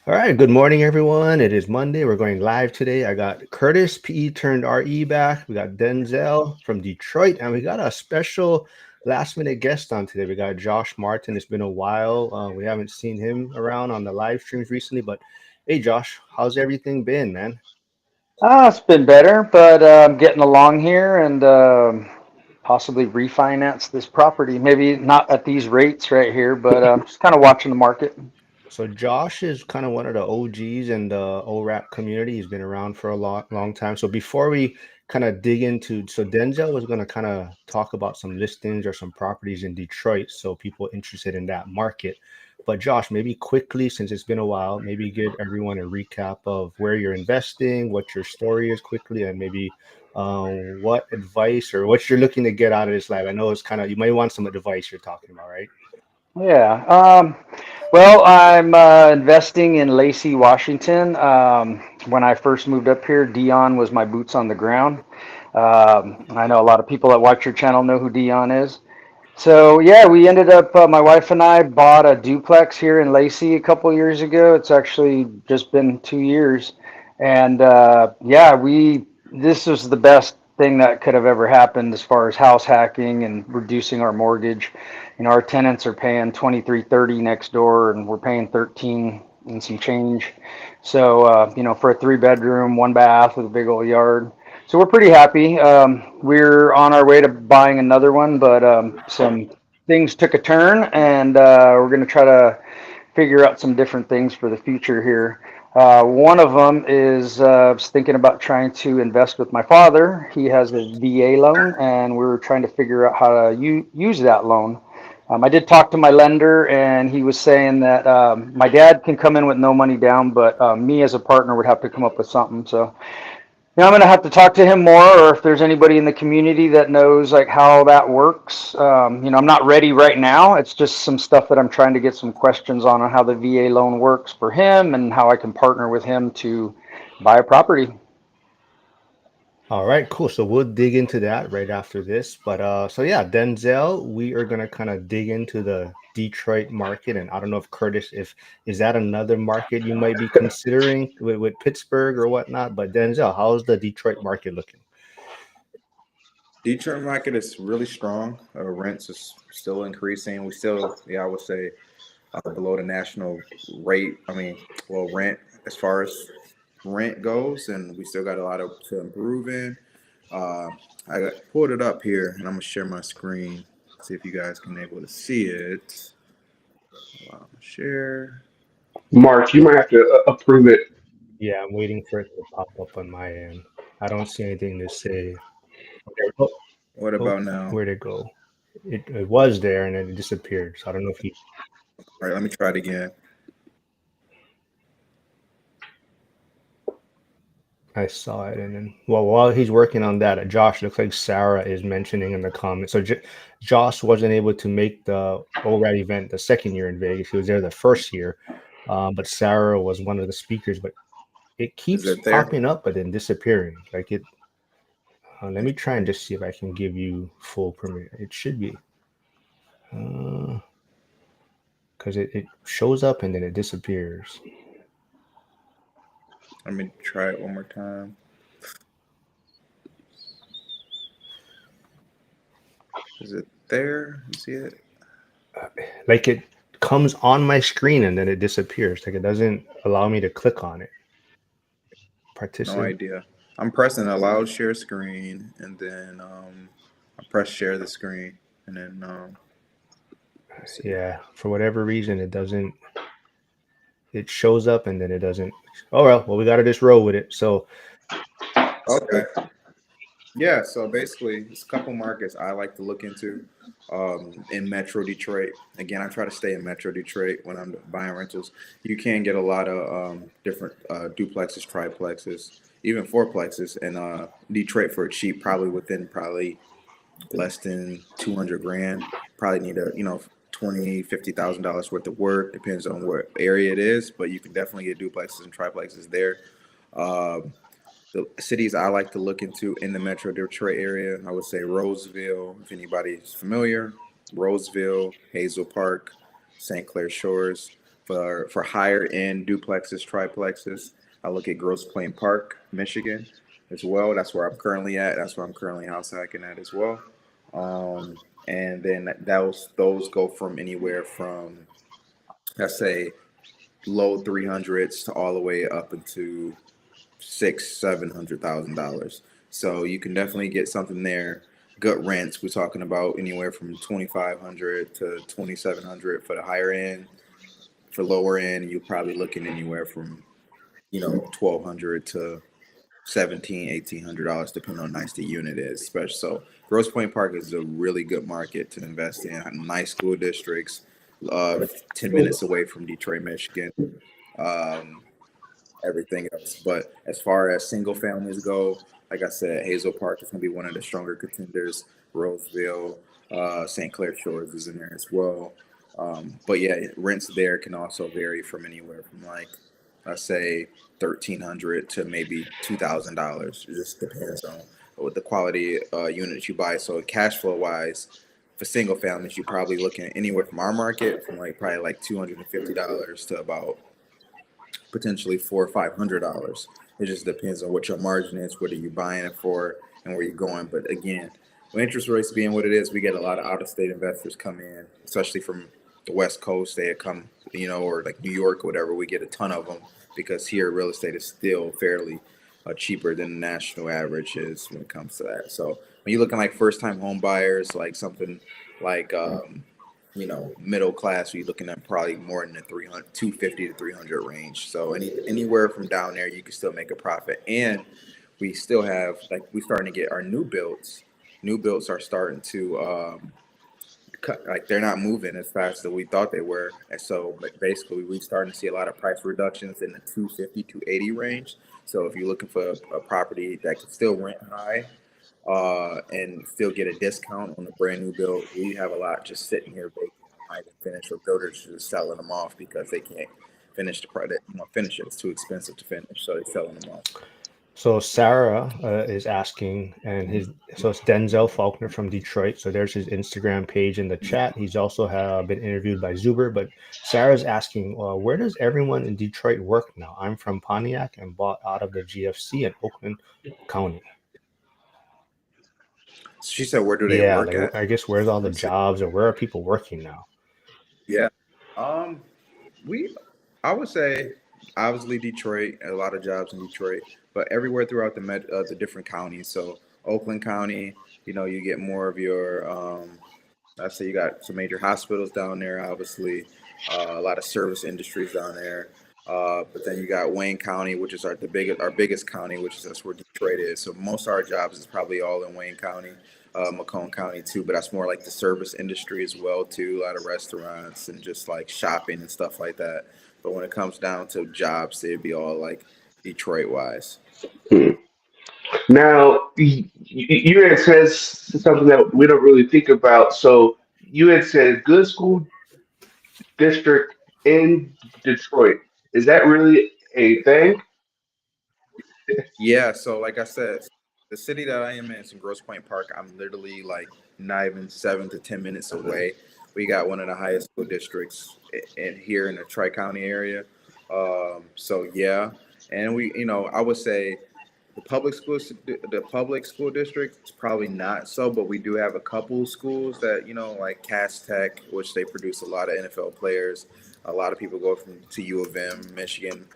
All right, good morning, everyone. It is Monday. We're going live today. I got Curtis, PE turned RE back. We got Denzel from Detroit, and we got a special last minute guest on today. We got Josh Martin. It's been a while. We haven't seen him around on the live streams recently, but hey, Josh, how's everything been, man? It's been better, but I'm getting along here and possibly refinance this property. Maybe not at these rates right here, but just kind of watching the market. So Josh is kind of one of the OGs in the ORAP community. He's been around for a long time. So before we kind of dig into, so Denzel was going to kind of talk about some listings or some properties in Detroit, so people interested in that market. But Josh, maybe quickly, since it's been a while, maybe give everyone a recap of where you're investing, what your story is quickly, and maybe what advice or what you're looking to get out of this life. I know it's kind of, you might want some advice you're talking about, right? Yeah. Well, I'm investing in Lacey, Washington. When I first moved up here, Dion was my boots on the ground. I know a lot of people that watch your channel know who Dion is. So yeah, we ended up. My wife and I bought a duplex here in Lacey a couple years ago. It's actually just been 2 years, and yeah, we this was the best thing that could have ever happened as far as house hacking and reducing our mortgage. Our tenants are paying 23.30 next door, and we're paying 13 and some change. So for a 3 bedroom, 1 bath with a big old yard. So we're pretty happy. We're on our way to buying another one, but some things took a turn, and we're going to try to figure out some different things for the future here. One of them is I was thinking about trying to invest with my father. He has a VA loan, and we were trying to figure out how to use that loan. I did talk to my lender, and he was saying that my dad can come in with no money down, but me as a partner would have to come up with something. So I'm going to have to talk to him more, or if there's anybody in the community that knows like how that works. I'm not ready right now. It's just some stuff that I'm trying to get some questions on how the VA loan works for him and how I can partner with him to buy a property. All right, cool. So we'll dig into that right after this. But so yeah, Denzel, we are gonna kind of dig into the Detroit market, and I don't know if Curtis, if is that another market you might be considering with Pittsburgh or whatnot. But Denzel, how's the Detroit market looking? Detroit market is really strong. Rents is still increasing. We still, yeah, I would say below the national rate. Rent as far as rent goes, and we still got a lot of to improve in. Uh, pulled it up here, and I'm gonna share my screen. See if you guys can able to see it. Share. Mark, you might have to approve it. Yeah, I'm waiting for it to pop up on my end. I don't see anything to say. Okay. Oh, What oh, about now? where'd it go? It was there and then it disappeared. So I don't know if he. All right, let me try it again. I saw it, and then well, while he's working on that, Josh looks like Sarah is mentioning in the comments. So Josh wasn't able to make the ORAD event the second year in Vegas. He was there the first year, but Sarah was one of the speakers. But it Is keeps it there? popping up, but then disappearing. Like it. Let me try and just see if I can give you full permission. It should be, because it shows up and then it disappears. Let me try it one more time. Is it there? You see it? Like it comes on my screen and then it disappears. Like it doesn't allow me to click on it. No Participate. idea. I'm pressing allow share screen, and then I press share the screen, and then let's see. Yeah, for whatever reason, it doesn't. It shows up and then it doesn't. Oh well, we got to just roll with it. So Okay. Yeah. So basically, it's a couple markets I like to look into in Metro Detroit. Again, I try to stay in Metro Detroit when I'm buying rentals. You can get a lot of different duplexes, triplexes, even fourplexes in Detroit for cheap, probably less than 200 grand. Probably need a 20, $50,000 worth of work. Depends on what area it is, but you can definitely get duplexes and triplexes there. Um, the cities I like to look into in the Metro Detroit area, I would say Roseville, if anybody's familiar, Roseville, Hazel Park, St. Clair Shores. For higher end duplexes, triplexes, I look at Grosse Pointe Park, Michigan, as well. That's where I'm currently at. That's where I'm currently house hacking at as well. Um, and then those go from anywhere from, let's say, low 300s to all the way up into $700,000. So you can definitely get something there. Gut rents, we're talking about anywhere from 2,500 to 2,700 for the higher end. For lower end, you're probably looking anywhere from 1,200 to 1,800 $1,800, depending on how nice the unit is. Especially so, Grosse Pointe Park is a really good market to invest in. Nice school districts, 10 minutes away from Detroit, Michigan. Um, Everything else. But as far as single families go, like I said, Hazel Park is going to be one of the stronger contenders. Roseville, St. Clair Shores is in there as well. But yeah, rents there can also vary from anywhere from like, let's say, 1,300 to maybe $2,000. It just depends on what the quality unit you buy. So cash flow wise, for single families, you're probably looking at anywhere from our market from like probably like $250 to about potentially $400 or $500. It just depends on what your margin is, what are you buying it for, and where you're going. But again, with interest rates being what it is, we get a lot of out-of-state investors come in, especially from the West Coast. They come, or like New York, or whatever. We get a ton of them because here real estate is still fairly cheaper than the national average is when it comes to that. So when you're looking like first-time home buyers, like something like middle class, you're looking at probably more in the 250 to 300 range. So anywhere from down there, you can still make a profit. And we still have, like, we're starting to get our new builds. New builds are starting to cut, like they're not moving as fast as we thought they were. And so basically, we're starting to see a lot of price reductions in the 250 to 80 range. So if you're looking for a property that can still rent high, and still get a discount on the brand new build, we have a lot just sitting here vacant, not even finished, or builders just selling them off because they can't finish the product. Finish it. It's too expensive to finish, so they're selling them off. So Sarah is asking, and so it's Denzel Faulkner from Detroit. So there's his Instagram page in the chat. He's also been interviewed by Zuber. But Sarah's asking, where does everyone in Detroit work now? I'm from Pontiac and bought out of the GFC in Oakland County. She said, "Where do they Yeah, work like at?" I guess where's all Let the me see. jobs, or where are people working now? Yeah. Um, we, I would say, obviously Detroit, a lot of jobs in Detroit, but everywhere throughout the different counties. So Oakland County, you get more of your I say you got some major hospitals down there, obviously, a lot of service industries down there. But then you got Wayne County, which is our biggest county, which is that's where Detroit is. So most of our jobs is probably all in Wayne County, Macomb County too. But that's more like the service industry as well too. A lot of restaurants and just like shopping and stuff like that. But when it comes down to jobs, they'd be all like Detroit wise. Hmm. Now, you had said something that we don't really think about. So you had said good school district in Detroit. Is that really a thing? Yeah, so like I said, the city that I am in is in Grosse Pointe Park. I'm literally like not even 7 to 10 minutes away. We got one of the highest school districts in here in the Tri County area. So yeah, and I would say the public school district is probably not so, but we do have a couple schools that like Cass Tech, which they produce a lot of NFL players. A lot of people go to U of M, Michigan,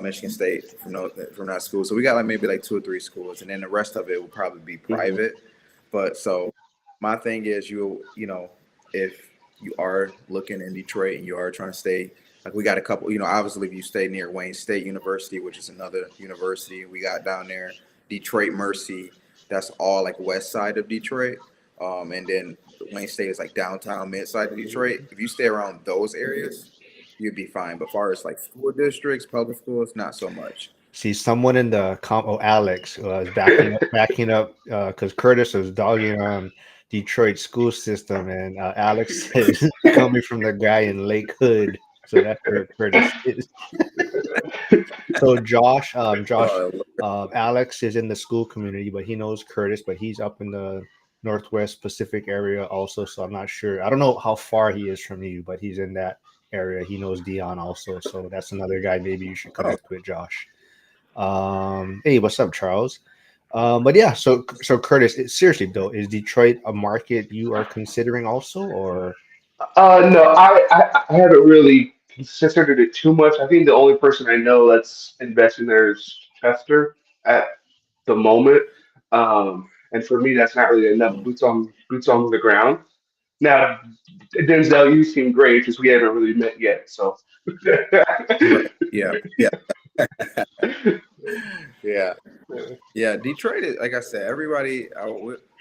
Michigan State from that school. So we got like maybe like two or three schools, and then the rest of it will probably be Mhm. private. But so my thing is, if you are looking in Detroit and you are trying to stay, like we got a couple, obviously if you stay near Wayne State University, which is another university we got down there, Detroit Mercy, that's all like west side of Detroit. And then Wayne State is like downtown mid side of Detroit. If you stay around those areas, you'd be fine. But far as like school districts, public schools, not so much. See, someone in the Alex was backing up, because Curtis was dogging on Detroit school system, and Alex is coming from the guy in Lake Hood, so that's where Curtis is. So Josh, Uh, Alex is in the school community, but he knows Curtis, but he's up in the Northwest Pacific area also. So I'm not sure. I don't know how far he is from you, but he's in that area. He knows Dion also, so that's another guy maybe you should Oh, connect with, Josh. Hey, what's up, Charles? But yeah, so Curtis, seriously though, is Detroit a market you are considering also, or No, I haven't really considered it too much. I think the only person I know that's investing there is Chester at the moment. And for me, that's not really enough boots on the ground. Now, Denzel, you seem great, just we haven't really met yet. So, right. Yeah. Yeah. Yeah. Yeah. Detroit is, like I said, everybody,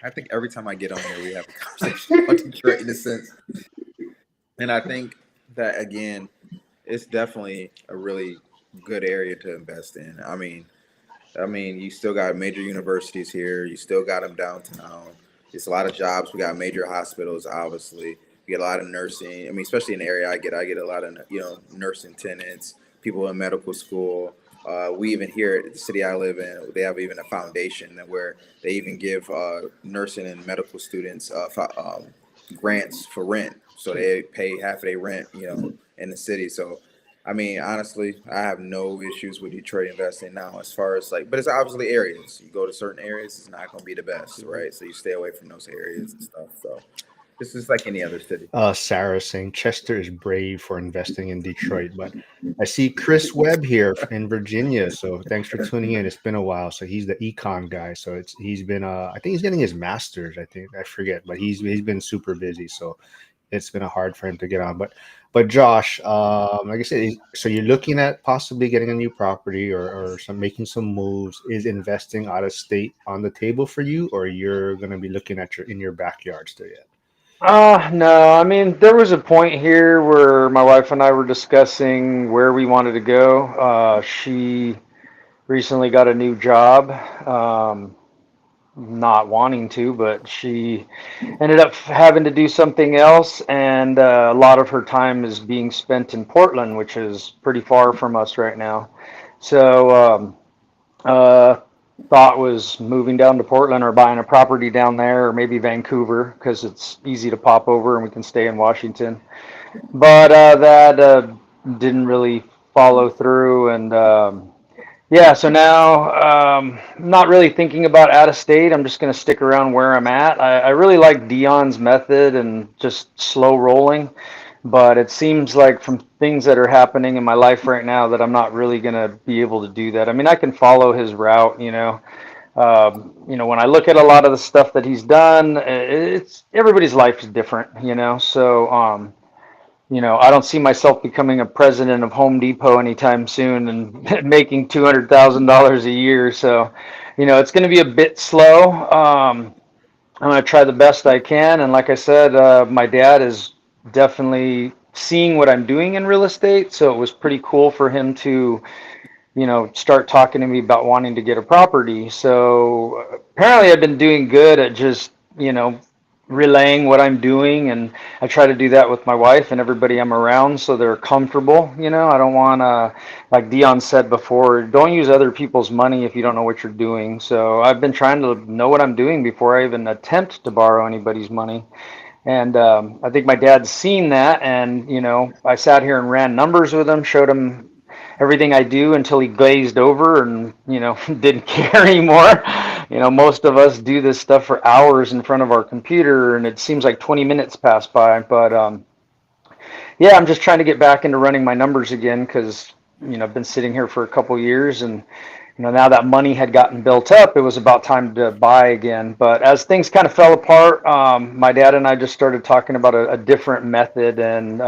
I think every time I get on here, we have a conversation about Detroit in a sense. And I think that, again, it's definitely a really good area to invest in. I mean, you still got major universities here. You still got them downtown. It's a lot of jobs. We got major hospitals, obviously. We get a lot of nursing. I mean, especially in the area I get a lot of nursing tenants, people in medical school. We even here at the city I live in, they have even a foundation where they even give nursing and medical students grants for rent, so they pay half of their rent, in the city. So I mean, honestly, I have no issues with Detroit investing now as far as like, but it's obviously areas. You go to certain areas, it's not going to be the best, right? So you stay away from those areas and stuff. So this is like any other city. Sarah saying Chester is brave for investing in Detroit, but I see Chris Webb here in Virginia. So thanks for tuning in. It's been a while. So he's the econ guy. So he's been I think he's getting his master's. I think I forget, but he's been super busy. So it's been hard for him to get on. But Josh, like I said, so you're looking at possibly getting a new property or some making some moves. Is investing out of state on the table for you, or you're gonna be looking at your in your backyard still yet? No, I mean, there was a point here where my wife and I were discussing where we wanted to go. She recently got a new job, not wanting to, but she ended up having to do something else, and a lot of her time is being spent in Portland, which is pretty far from us right now. So, uh, thought was moving down to Portland or buying a property down there, or maybe Vancouver, because it's easy to pop over and we can stay in Washington. But that didn't really follow through, and yeah, so now I'm not really thinking about out of state. I'm just going to stick around where I'm at. I really like Dion's method and just slow rolling, but it seems like from things that are happening in my life right now that I'm not really going to be able to do that. I mean, I can follow his route, you know. When I look at a lot of the stuff that he's done, it's everybody's life is different, you know. So, I don't see myself becoming a president of Home Depot anytime soon and making $200,000 a year. So, it's going to be a bit slow. I'm going to try the best I can. And like I said, my dad is definitely seeing what I'm doing in real estate. So it was pretty cool for him to, start talking to me about wanting to get a property. So apparently I've been doing good at just, relaying what I'm doing, and I try to do that with my wife and everybody I'm around so they're comfortable. I don't want to, like Dion said before, don't use other people's money if you don't know what you're doing. So I've been trying to know what I'm doing before I even attempt to borrow anybody's money. And I think my dad's seen that, and I sat here and ran numbers with him, showed him everything I do until he glazed over and didn't care anymore. Most of us do this stuff for hours in front of our computer, and it seems like 20 minutes pass by. But yeah, I'm just trying to get back into running my numbers again because I've been sitting here for a couple years, and now that money had gotten built up, it was about time to buy again. But as things kind of fell apart, my dad and I just started talking about a different method and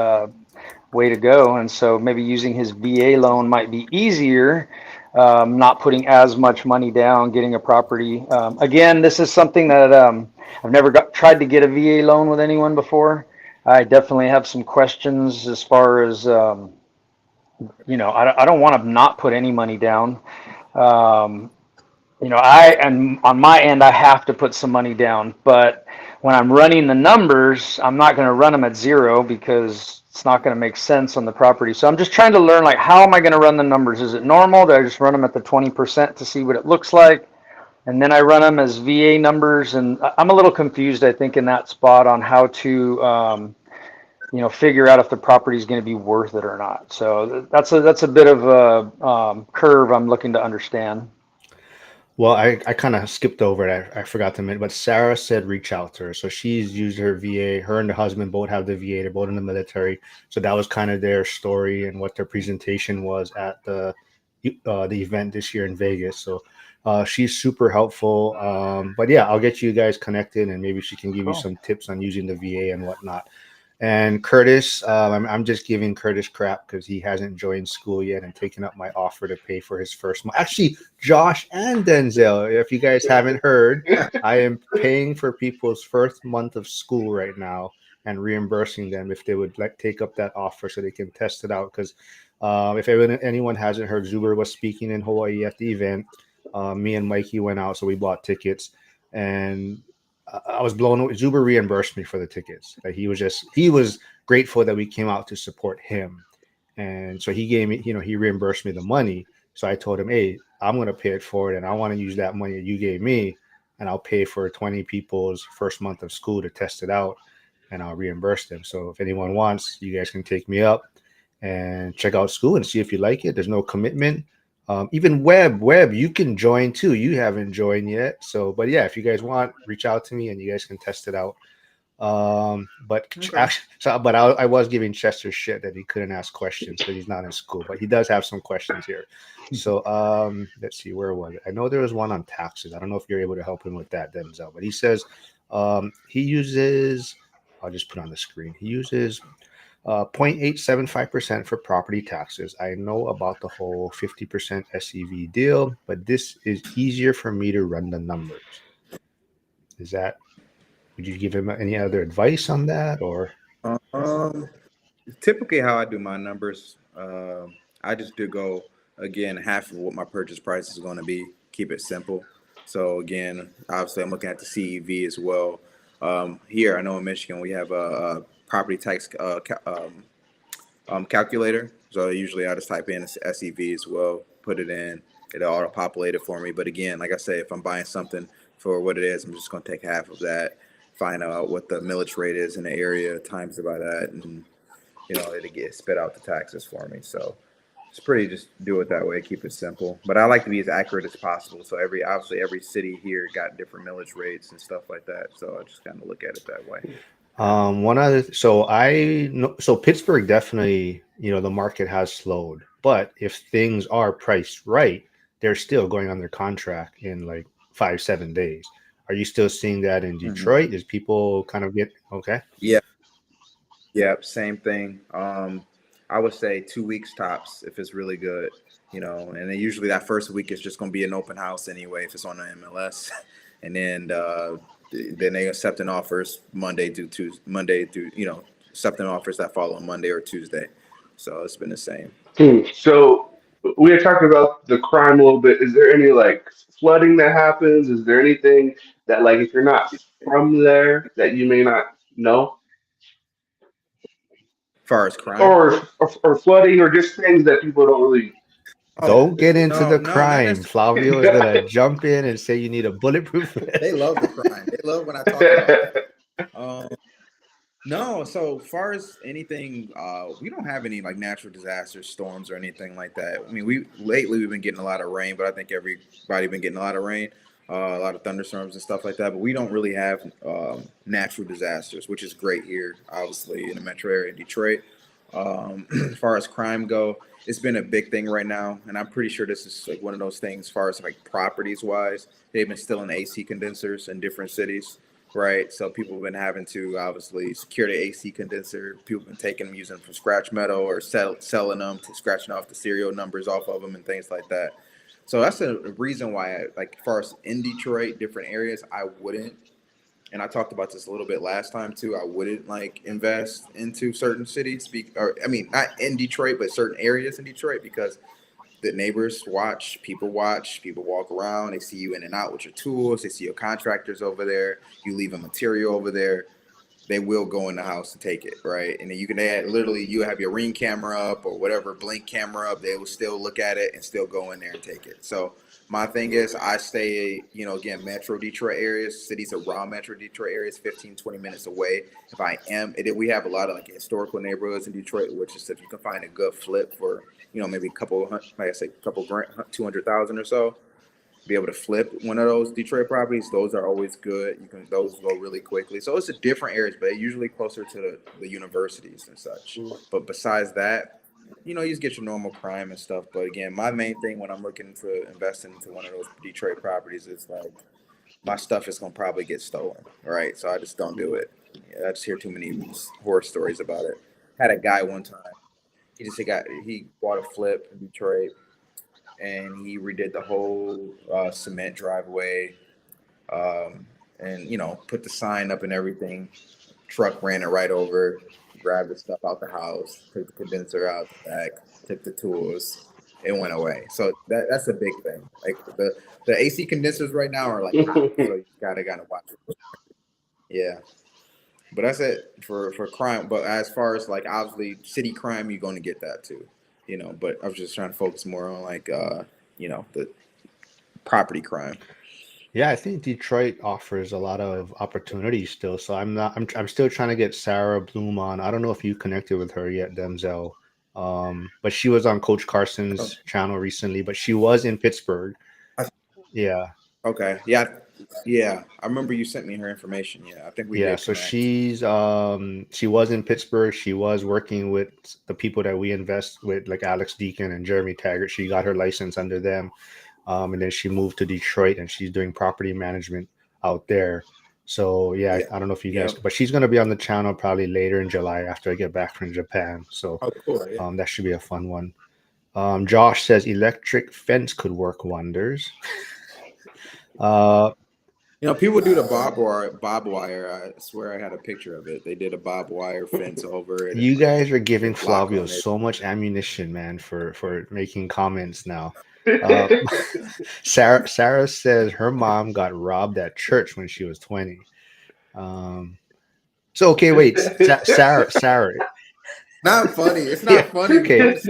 way to go. And so maybe using his VA loan might be easier, not putting as much money down, getting a property. Again, this is something that I've never tried to get a VA loan with anyone before. I definitely have some questions as far as, I don't want to not put any money down. Um, and on my end, I have to put some money down. But when I'm running the numbers, I'm not going to run them at zero because it's not going to make sense on the property. So I'm just trying to learn, like, how am I going to run the numbers? Is it normal? Do I just run them at the 20% to see what it looks like? And then I run them as VA numbers. And I'm a little confused, I think, in that spot on how to figure out if the property is going to be worth it or not. So that's a bit of a curve I'm looking to understand. Well, I kind of skipped over it. I forgot to mention, but Sarah said reach out to her. So she's used her VA. Her and her husband both have the VA. They're both in the military. So that was kind of their story and what their presentation was at the event this year in Vegas. So she's super helpful. But yeah, I'll get you guys connected, and maybe she can give you Cool. some tips on using the VA and whatnot. And Curtis, I'm just giving Curtis crap because he hasn't joined school yet and taken up my offer to pay for his first month. Actually, Josh and Denzel, if you guys haven't heard, I am paying for people's first month of school right now and reimbursing them if they would like take up that offer so they can test it out. Because if anyone hasn't heard, Zuber was speaking in Hawaii at the event. Me and Mikey went out, so we bought tickets, and I was blown away. Zuber reimbursed me for the tickets. Like he was grateful that we came out to support him, and so he gave me, he reimbursed me the money. So I told him, hey, I'm going to pay it forward, and I want to use that money that you gave me, and I'll pay for 20 people's first month of school to test it out, and I'll reimburse them. So if anyone wants, you guys can take me up and check out school and see if you like it. There's no commitment. Even Web, you can join too. You haven't joined yet. So, but yeah, if you guys want, reach out to me and you guys can test it out. But Okay. actually, but I was giving Chester shit that he couldn't ask questions because he's not in school, but he does have some questions here. So, let's see, where was it? I know there was one on taxes. I don't know if you're able to help him with that, Denzel, but he says, he uses, I'll just put on the screen. He uses 0.875% for property taxes. I know about the whole 50% SEV deal, but this is easier for me to run the numbers. Is that, would you give him any other advice on that or? Um, Typically how I do my numbers, I just do go again half of what my purchase price is going to be. Keep it simple. So again, obviously I'm looking at the CEV as well. Here I know in Michigan we have a property tax calculator. So usually I just type in SEV as well, put it in, it'll auto populate it for me. But again, like I say, if I'm buying something for what it is, I'm just going to take half of that, find out what the millage rate is in the area, times it by that, and it'll get spit out the taxes for me. So it's pretty just do it that way, keep it simple. But I like to be as accurate as possible. So obviously every city here got different millage rates and stuff like that. So I just kind of look at it that way. One other, so I know, so Pittsburgh definitely, the market has slowed, but if things are priced right, they're still going on their contract in like 5, 7 days. Are you still seeing that in Hmm. Detroit? Is people kind of get, okay? Yeah, yeah, same thing. I would say 2 weeks tops if it's really good, and then usually that first week is just going to be an open house anyway if it's on the MLS, and then they accepting offers Monday through Tuesday, Monday through accepting offers that follow on Monday or Tuesday. So it's been the same. So we had talked about the crime a little bit. Is there any like flooding that happens? Is there anything that like if you're not from there that you may not know? As far as crime, Or flooding or just things that people don't really oh Don't get into no, the no, not crime. necessarily. Flavio is gonna jump in and say you need a bulletproof They vest. love the crime. They love when I talk about that. Um, No, so far as anything, we don't have any like natural disasters, storms, or anything like that. I mean, we've been getting a lot of rain, but I think everybody been getting a lot of rain, a lot of thunderstorms and stuff like that. But we don't really have natural disasters, which is great here, obviously in the metro area in Detroit. As far as crime go, it's been a big thing right now, and I'm pretty sure this is like one of those things. As far as like properties wise, they've been stealing AC condensers in different cities. Right. So people have been having to obviously secure the AC condenser. People have been taking them, using them for scratch metal or selling them to scratching off the serial numbers off of them and things like that. So that's a reason why, like, as far as in Detroit, different areas, I wouldn't. And I talked about this a little bit last time too. I wouldn't like invest into certain cities, or I mean, not in Detroit, but certain areas in Detroit because the neighbors watch, people walk around, they see you in and out with your tools, they see your contractors over there, you leaving material over there. they will go in the house to take it, right? And then you can add literally you have your ring camera up or whatever blink camera up, they will still look at it and still go in there and take it. So my thing is I stay, again, Metro Detroit areas, cities around Metro Detroit areas, 15, 20 minutes away. If I am, and then we have a lot of like historical neighborhoods in Detroit, which is if you can find a good flip for, maybe a couple, like I say, couple grand, 200,000 or so, be able to flip one of those Detroit properties. Those are always good. Those go really quickly. So it's a different areas, but usually closer to the universities and such. But besides that, you just get your normal crime and stuff. But again, my main thing when I'm looking to invest into one of those Detroit properties is like my stuff is gonna probably get stolen, right? So I just don't do it. I just hear too many horror stories about it. Had a guy one time. He bought a flip in Detroit and he redid the whole cement driveway, and put the sign up and everything. Truck ran it right over, grabbed the stuff out the house, took the condenser out the back, took the tools, it went away. So that's a big thing. Like the AC condensers right now are like hot, so you gotta watch it. Yeah. But that's it for crime. But as far as like obviously city crime, you're going to get that too, But I was just trying to focus more on like the property crime. Yeah, I think Detroit offers a lot of opportunities still. So I'm still trying to get Sarah Bloom on. I don't know if you connected with her yet, Denzel. But she was on Coach Oh, Carson's channel recently, but she was in Pittsburgh. I- Yeah. okay, yeah. I remember you sent me her information. Yeah, I think we Yeah, did so connect. she was in Pittsburgh. She was working with the people that we invest with, like Alex Deacon and Jeremy Taggart. She got her license under them. And then she moved to Detroit and she's doing property management out there. So yeah, Yeah, I don't know if you guys, yeah. but she's gonna be on the channel probably later in July after I get back from Japan. So Oh, cool. Yeah. that should be a fun one. Josh says electric fence could work wonders. Uh, People do the bob wire. I swear I had a picture of it. They did a bob wire fence over it and you guys are put giving a block Flavio on it. so much ammunition, man, for making comments now. Uh, Sarah says her mom got robbed at church when she was 20. Um, So okay, wait, Sarah, Not funny. It's yeah, not funny, but I'm okay, just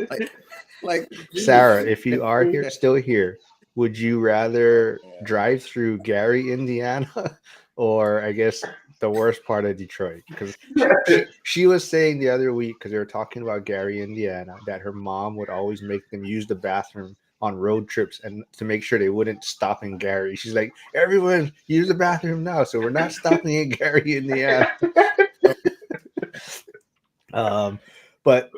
like, Sarah, geez. if you are here, still here, would you rather Yeah. drive through Gary, Indiana, or I guess the worst part of Detroit? Because she was saying the other week, because they were talking about Gary, Indiana, that her mom would always make them use the bathroom on road trips and to make sure they wouldn't stop in Gary. She's like, everyone use the bathroom now, so we're not stopping in Gary, Indiana. Um, but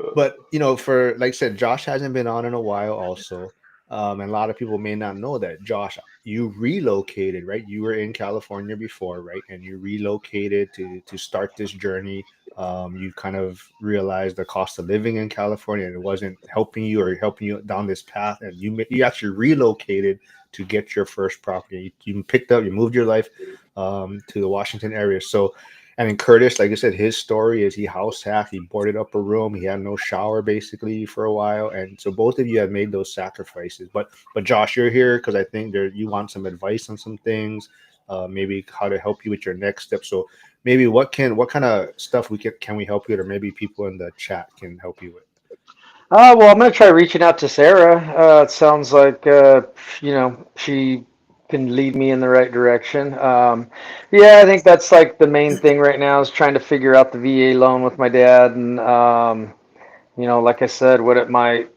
for like I said, Josh hasn't been on in a while also. And a lot of people may not know that Josh, you relocated, right? You were in California before, right? And you relocated to start this journey. You kind of realized the cost of living in California and it wasn't helping you or helping you down this path. And you actually relocated to get your first property. You moved your life to the Washington area. So and then Curtis, like I said, his story is he house hacked. He boarded up a room. He had no shower basically for a while, and so both of you have made those sacrifices. But Josh, you're here because I think you want some advice on some things, maybe how to help you with your next step. So maybe what kind of stuff can we help you with, or maybe people in the chat can help you with. Well, I'm going to try reaching out to Sarah. It sounds like, she can lead me in the right direction. Yeah, I think that's like the main thing right now is trying to figure out the VA loan with my dad. And, like I said, what it might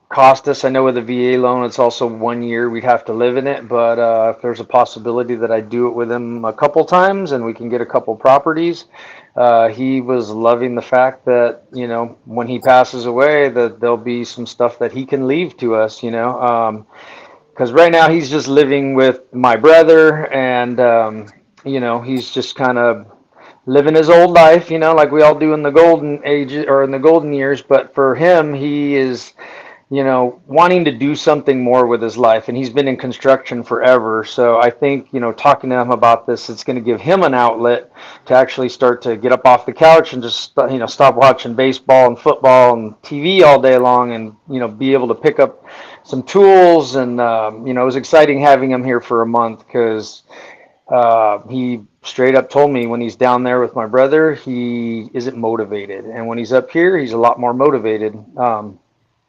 cost us. I know with a VA loan, it's also 1 year we'd have to live in it. But if there's a possibility that I do it with him a couple times and we can get a couple properties, he was loving the fact that, when he passes away, that there'll be some stuff that he can leave to us, because right now he's just living with my brother and, he's just kind of living his old life, like we all do in the golden age or in the golden years. But for him, he is wanting to do something more with his life. And he's been in construction forever. So I think, talking to him about this, it's going to give him an outlet to actually start to get up off the couch and just, stop watching baseball and football and TV all day long and, be able to pick up some tools. And, it was exciting having him here for a month because He straight up told me when he's down there with my brother, he isn't motivated. And when he's up here, he's a lot more motivated.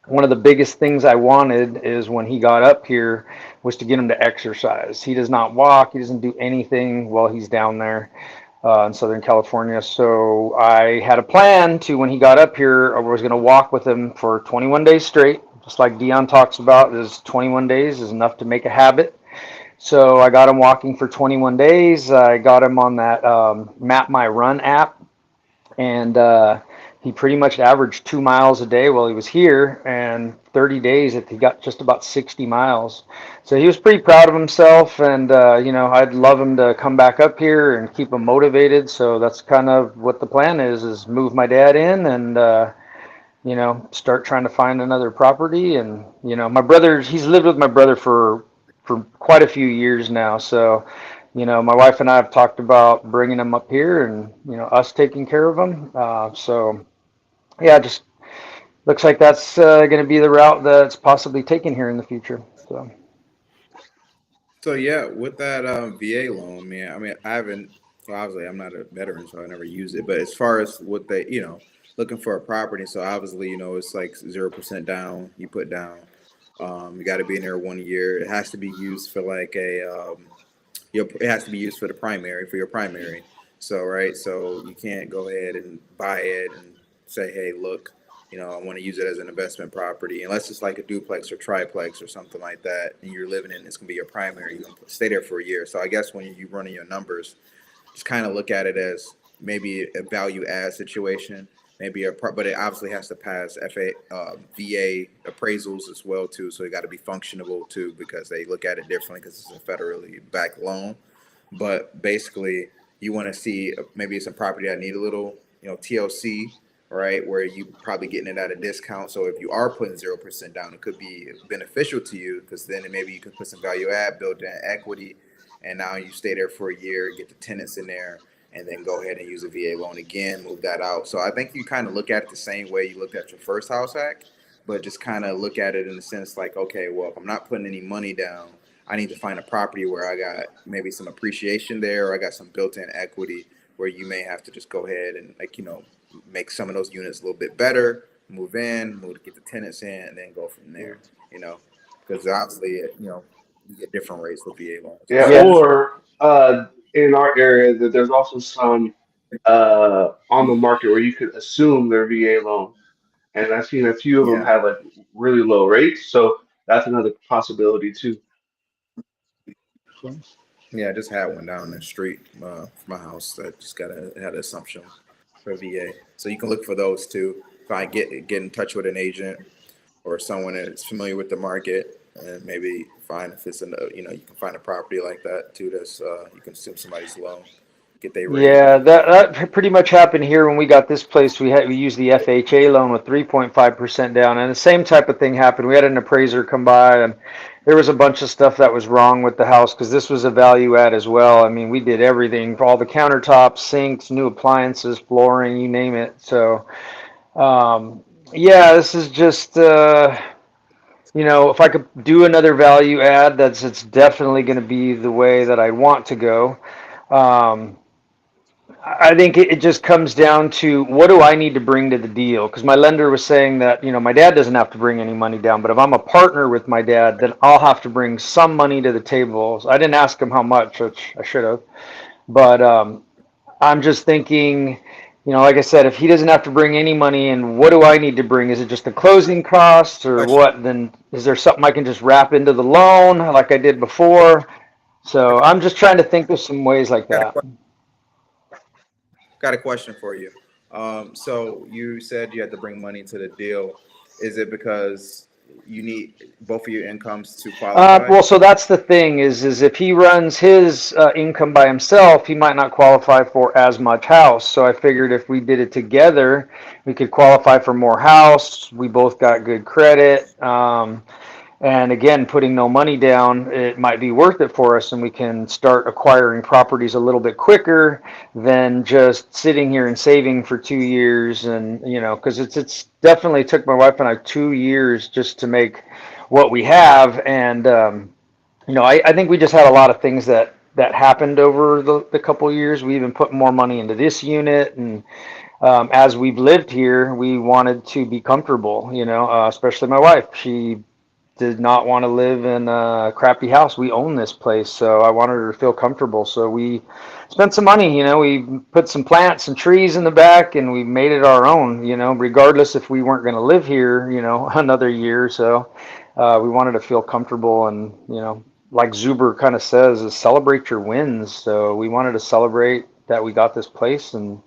One of the biggest things I wanted is when he got up here was to get him to exercise. He does not walk. He doesn't do anything while he's down there in Southern California. So I had a plan to when he got up here, I was going to walk with him for 21 days straight, just like Dion talks about. Is 21 days is enough to make a habit. So I got him walking for 21 days. I got him on that Map My Run app, and he pretty much averaged 2 miles a day while he was here. And 30 days, he got just about 60 miles. So he was pretty proud of himself. And I'd love him to come back up here and keep him motivated. So that's kind of what the plan is move my dad in and start trying to find another property. And my brother, he's lived with my brother for quite a few years now. So, my wife and I have talked about bringing him up here and, us taking care of him. So, yeah, just looks like that's going to be the route that's possibly taken here in the future. So, So yeah, with that VA loan, man. I mean, I haven't. So obviously, I'm not a veteran, so I never use it. But as far as what they, looking for a property, so obviously, it's like 0% down. You put down. You got to be in there 1 year. It has to be used for like it has to be used for your primary. So right, so you can't go ahead and buy it and say, hey, look, I want to use it as an investment property, unless it's like a duplex or triplex or something like that, and you're living in it's gonna be your primary. You're gonna stay there for a year. So I guess when you running your numbers, just kind of look at it as maybe a value add situation, maybe but it obviously has to pass VA appraisals as well too. So it got to be functionable too, because they look at it differently because it's a federally backed loan. But basically, you want to see maybe it's a property that need a little, TLC, right, where you probably getting it at a discount. So if you are putting 0% down, it could be beneficial to you because then maybe you can put some value add, build in equity, and now you stay there for a year, get the tenants in there, and then go ahead and use a VA loan again, move that out. So I think you kind of look at it the same way you looked at your first house hack, but just kind of look at it in the sense like, okay, well, if I'm not putting any money down, I need to find a property where I got maybe some appreciation there, or I got some built-in equity where you may have to just go ahead and make some of those units a little bit better, move in, get the tenants in, and then go from there. Because obviously, you get different rates with VA loans. Yeah, But yeah. or in our area, that there's also some on the market where you could assume their VA loan, and I've seen a few of them yeah, have like really low rates, so that's another possibility too. yeah, I just had one down the street from my house that just had an assumption for VA. So you can look for those too. If I get in touch with an agent or someone that's familiar with the market, and maybe find if it's you can find a property like that too. That's you can assume somebody's loan, get their rate. Yeah, that pretty much happened here when we got this place. We used the FHA loan with 3.5% down, and the same type of thing happened. We had an appraiser come by, and there was a bunch of stuff that was wrong with the house because this was a value add as well. I mean, we did everything, all the countertops, sinks, new appliances, flooring, you name it. So, yeah, this is just if I could do another value add, it's definitely going to be the way that I want to go. Um, I think it just comes down to what do I need to bring to the deal? Because my lender was saying that, my dad doesn't have to bring any money down, but if I'm a partner with my dad, then I'll have to bring some money to the table. So I didn't ask him how much, which I should have. But I'm just thinking, like I said, if he doesn't have to bring any money in, what do I need to bring? Is it just the closing costs or Question. what? Then is there something I can just wrap into the loan like I did before? So I'm just trying to think of some ways like Got that. a, got a question for you. So you said you had to bring money to the deal. Is it because you need both of your incomes to qualify? Well, so that's the thing is if he runs his income by himself, he might not qualify for as much house. So I figured if we did it together, we could qualify for more house. We both got good credit. And again, putting no money down, it might be worth it for us, and we can start acquiring properties a little bit quicker than just sitting here and saving for 2 years. And because it's definitely took my wife and I 2 years just to make what we have. And I think we just had a lot of things that that happened over the couple of years. We even put more money into this unit, and as we've lived here, we wanted to be comfortable. Especially my wife. She did not want to live in a crappy house. We own this place, so I wanted her to feel comfortable. So we spent some money. We put some plants and trees in the back, and we made it our own. Regardless if we weren't going to live here, another year. So we wanted to feel comfortable, and like Zuber kind of says, is celebrate your wins. So we wanted to celebrate that we got this place, and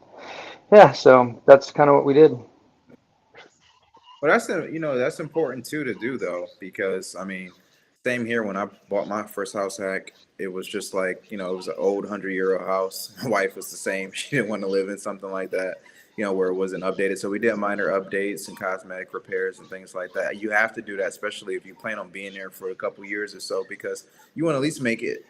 yeah, so that's kind of what we did. But that's important too to do though, because I mean, same here when I bought my first house hack, it was just like, it was an old 100-year-old house. My wife was the same. She didn't want to live in something like that, where it wasn't updated. So we did minor updates and cosmetic repairs and things like that. You have to do that, especially if you plan on being there for a couple years or so, because you want to at least make it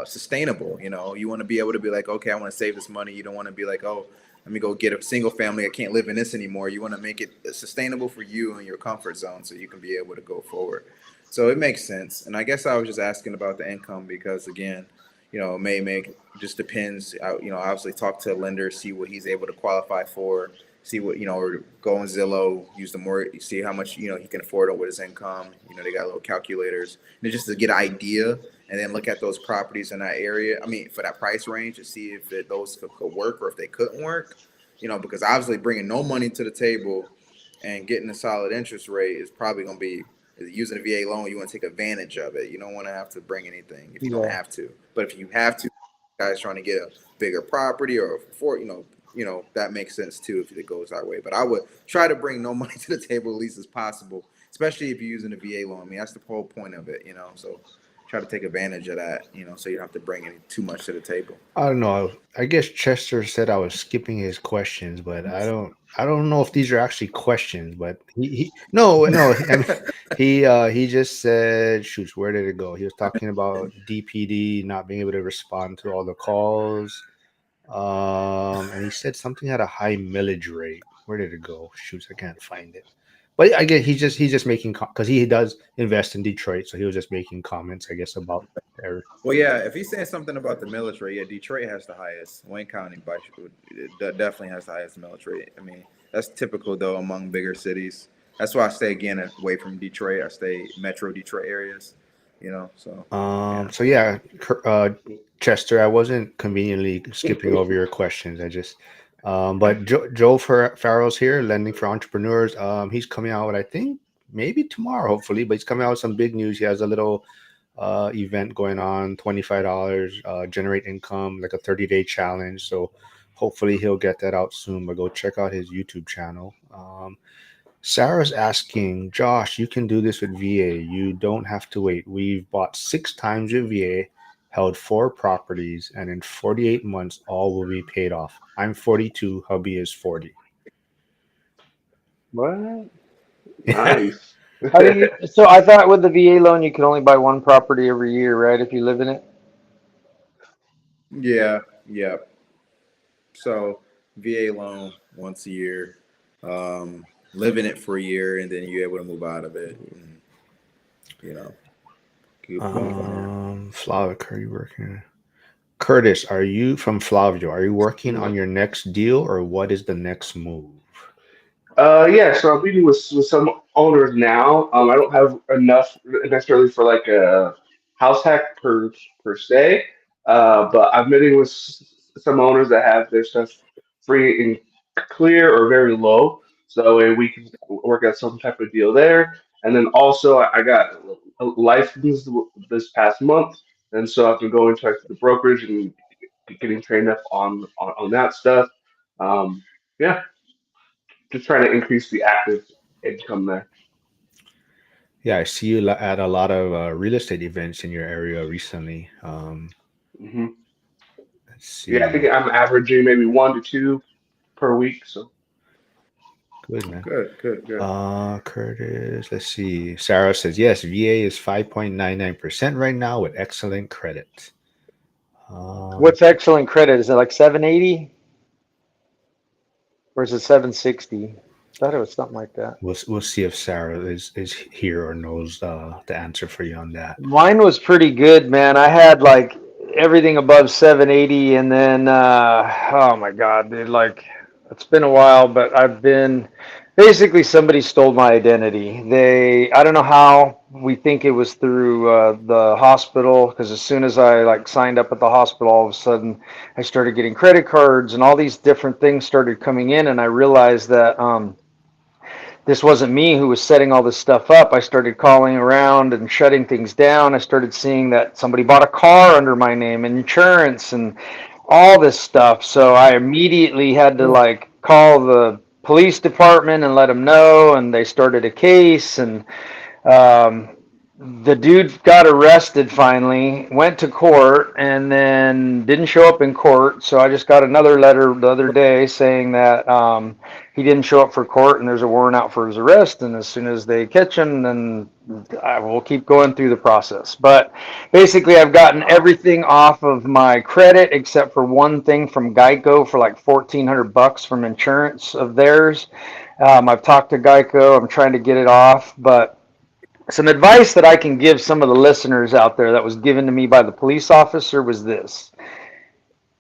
sustainable. You want to be able to be like, okay, I want to save this money. You don't want to be like, oh, let me go get a single family. I can't live in this anymore. You want to make it sustainable for you and your comfort zone so you can be able to go forward. So it makes sense. And I guess I was just asking about the income because, again, it may make just depends. Obviously talk to a lender, see what he's able to qualify for, see what, or go on Zillow, use the more, see how much, he can afford with his income. They got little calculators and just to get an idea and then look at those properties in that area. I mean, for that price range to see if those could work or if they couldn't work, because obviously bringing no money to the table and getting a solid interest rate is probably going to be using a VA loan. You want to take advantage of it. You don't want to have to bring anything if you don't Yeah. have to. But if you have to, guys trying to get a bigger property or for that makes sense too if it goes that way. But I would try to bring no money to the table at least as possible, especially if you're using a VA loan. I mean, that's the whole point of it. So try to take advantage of that, so you don't have to bring any too much to the table. I don't know. I guess Chester said I was skipping his questions, but I don't know if these are actually questions, but he no, I mean he just said, shoots, where did it go? He was talking about DPD not being able to respond to all the calls. And he said something had a high millage rate. Where did it go? Shoots, I can't find it. But I guess he's just making because he does invest in Detroit, so he was just making comments, I guess, about their. Well, yeah, if he's saying something about the military, yeah, Detroit has the highest. Wayne County definitely has the highest military. I mean, that's typical though among bigger cities. That's why I stay again away from Detroit. I stay Metro Detroit areas. So yeah. So yeah, Chester, I wasn't conveniently skipping over your questions. I just, but Joe Farrell's here, lending for entrepreneurs. He's coming out with, I think, maybe tomorrow, hopefully, but he's coming out with some big news. He has a little event going on, $25, generate income, like a 30-day challenge. So hopefully he'll get that out soon. But go check out his YouTube channel. Sarah's asking, Josh, you can do this with VA. You don't have to wait. We've bought 6 times with VA, held 4 properties, and in 48 months, all will be paid off. I'm 42, hubby is 40. What? Nice. How do you? So I thought with the VA loan you could only buy one property every year, right? If you live in it. Yeah, yeah. So VA loan once a year, live in it for a year, and then you're able to move out of it. And, keep going from there. Flavic, are you working? Curtis, are you from Flavio? Are you working on your next deal or what is the next move? Yeah, so I'm meeting with some owners now. I don't have enough necessarily for like a house hack per se, but I'm meeting with some owners that have their stuff free and clear or very low, so we can work out some type of deal there. And then also I got licensed this past month, and so I've been going to the brokerage and getting trained up on that stuff. Yeah, just trying to increase the active income there. Yeah, I see you at a lot of real estate events in your area recently. Hmm. Let's Yeah, I think see. I'm averaging maybe 1 to 2 per week. So Good, man. Good, good, good. Curtis, let's see. Sarah says, yes, VA is 5.99% right now with excellent credit. What's excellent credit? Is it like 780 or is it 760? Thought it was something like that. We'll see if Sarah is here or knows the answer for you on that. Mine was pretty good, man. I had like everything above 780, and then oh my God, dude, like it's been a while, but I've been basically somebody stole my identity. I don't know how. We think it was through the hospital, because as soon as I like signed up at the hospital, all of a sudden I started getting credit cards and all these different things started coming in, and I realized that this wasn't me who was setting all this stuff up. I started calling around and shutting things down. I started seeing that somebody bought a car under my name and insurance and all this stuff. So I immediately had to like call the police department and let them know, and they started a case. And um, the dude got arrested finally, went to court, and then didn't show up in court. So I just got another letter the other day saying that he didn't show up for court and there's a warrant out for his arrest. And as soon as they catch him, then I will keep going through the process. But basically, I've gotten everything off of my credit except for one thing from Geico for like $1,400 from insurance of theirs. I've talked to Geico. I'm trying to get it off, but some advice that I can give some of the listeners out there that was given to me by the police officer was this.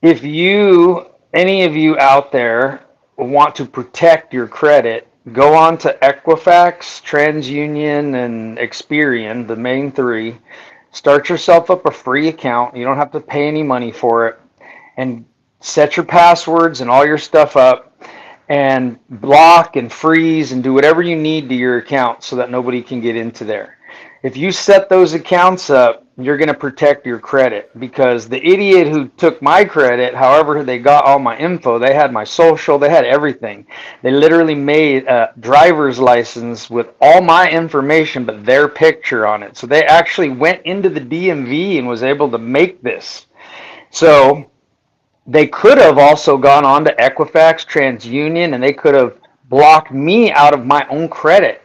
If any of you out there want to protect your credit, go on to Equifax, TransUnion, and Experian, the main three. Start yourself up a free account. You don't have to pay any money for it. And set your passwords and all your stuff up, and block and freeze and do whatever you need to your account so that nobody can get into there. If you set those accounts up, you're going to protect your credit, because the idiot who took my credit, however they got all my info, they had my social, they had everything. They literally made a driver's license with all my information but their picture on it. So they actually went into the DMV and was able to make this. So they could have also gone on to Equifax, TransUnion, and they could have blocked me out of my own credit.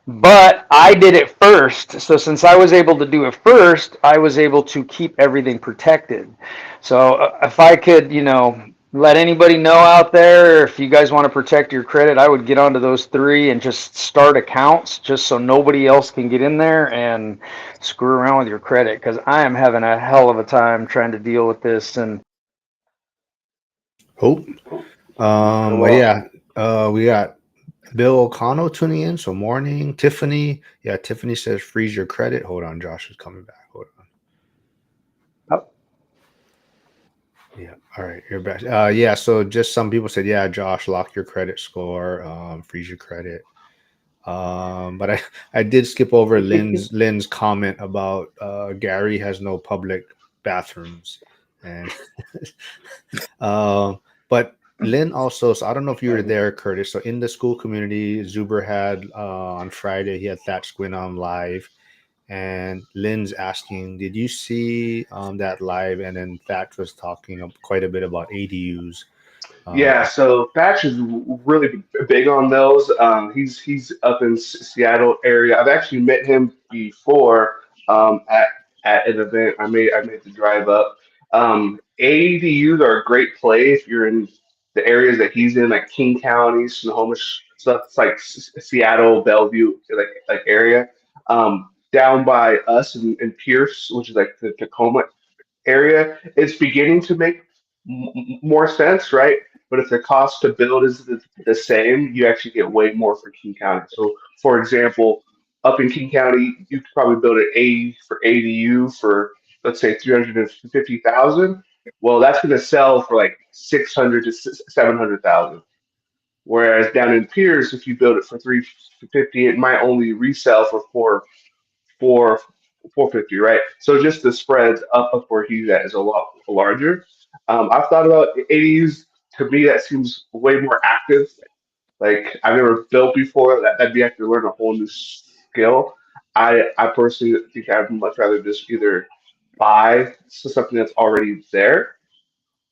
But I did it first. So since I was able to do it first, I was able to keep everything protected. So if I could, let anybody know out there, if you guys want to protect your credit, I would get onto those three and just start accounts just so nobody else can get in there and screw around with your credit, because I am having a hell of a time trying to deal with this. And Hope. But well, yeah, we got Bill O'Connell tuning in. So morning, Tiffany. Yeah, Tiffany says freeze your credit. Hold on, Josh is coming back. Hold on. oh, Yeah. All right, you're back. Yeah. So just some people said, yeah, Josh, lock your credit score, freeze your credit. But I did skip over Lynn's comment about Gary has no public bathrooms, and but Lynn also. So I don't know if you were there, Curtis. So in the school community, Zuber had on Friday he had That Squint on live, and Lynn's asking, did you see that live? And then Thatch was talking quite a bit about ADUs. Yeah, so Thatch is really big on those. He's up in Seattle area. I've actually met him before at an event. I made the drive up. ADUs are a great play if you're in the areas that he's in, like King County, Snohomish, stuff. It's like Seattle, Bellevue, like area. Down by us in Pierce, which is like the Tacoma area, it's beginning to make more sense, right? But if the cost to build is the same, you actually get way more for King County. So, for example, up in King County, you could probably build an A for ADU for, let's say, 350,000. Well, that's going to sell for like 600 to 700,000. Whereas down in Pierce, if you build it for 350, it might only resell for four 450, right? So just the spreads up where he's at is a lot larger. I've thought about ADUs. To me, that seems way more active. Like I've never built before. That'd be have to learn a whole new skill. I personally think I'd much rather just either buy something that's already there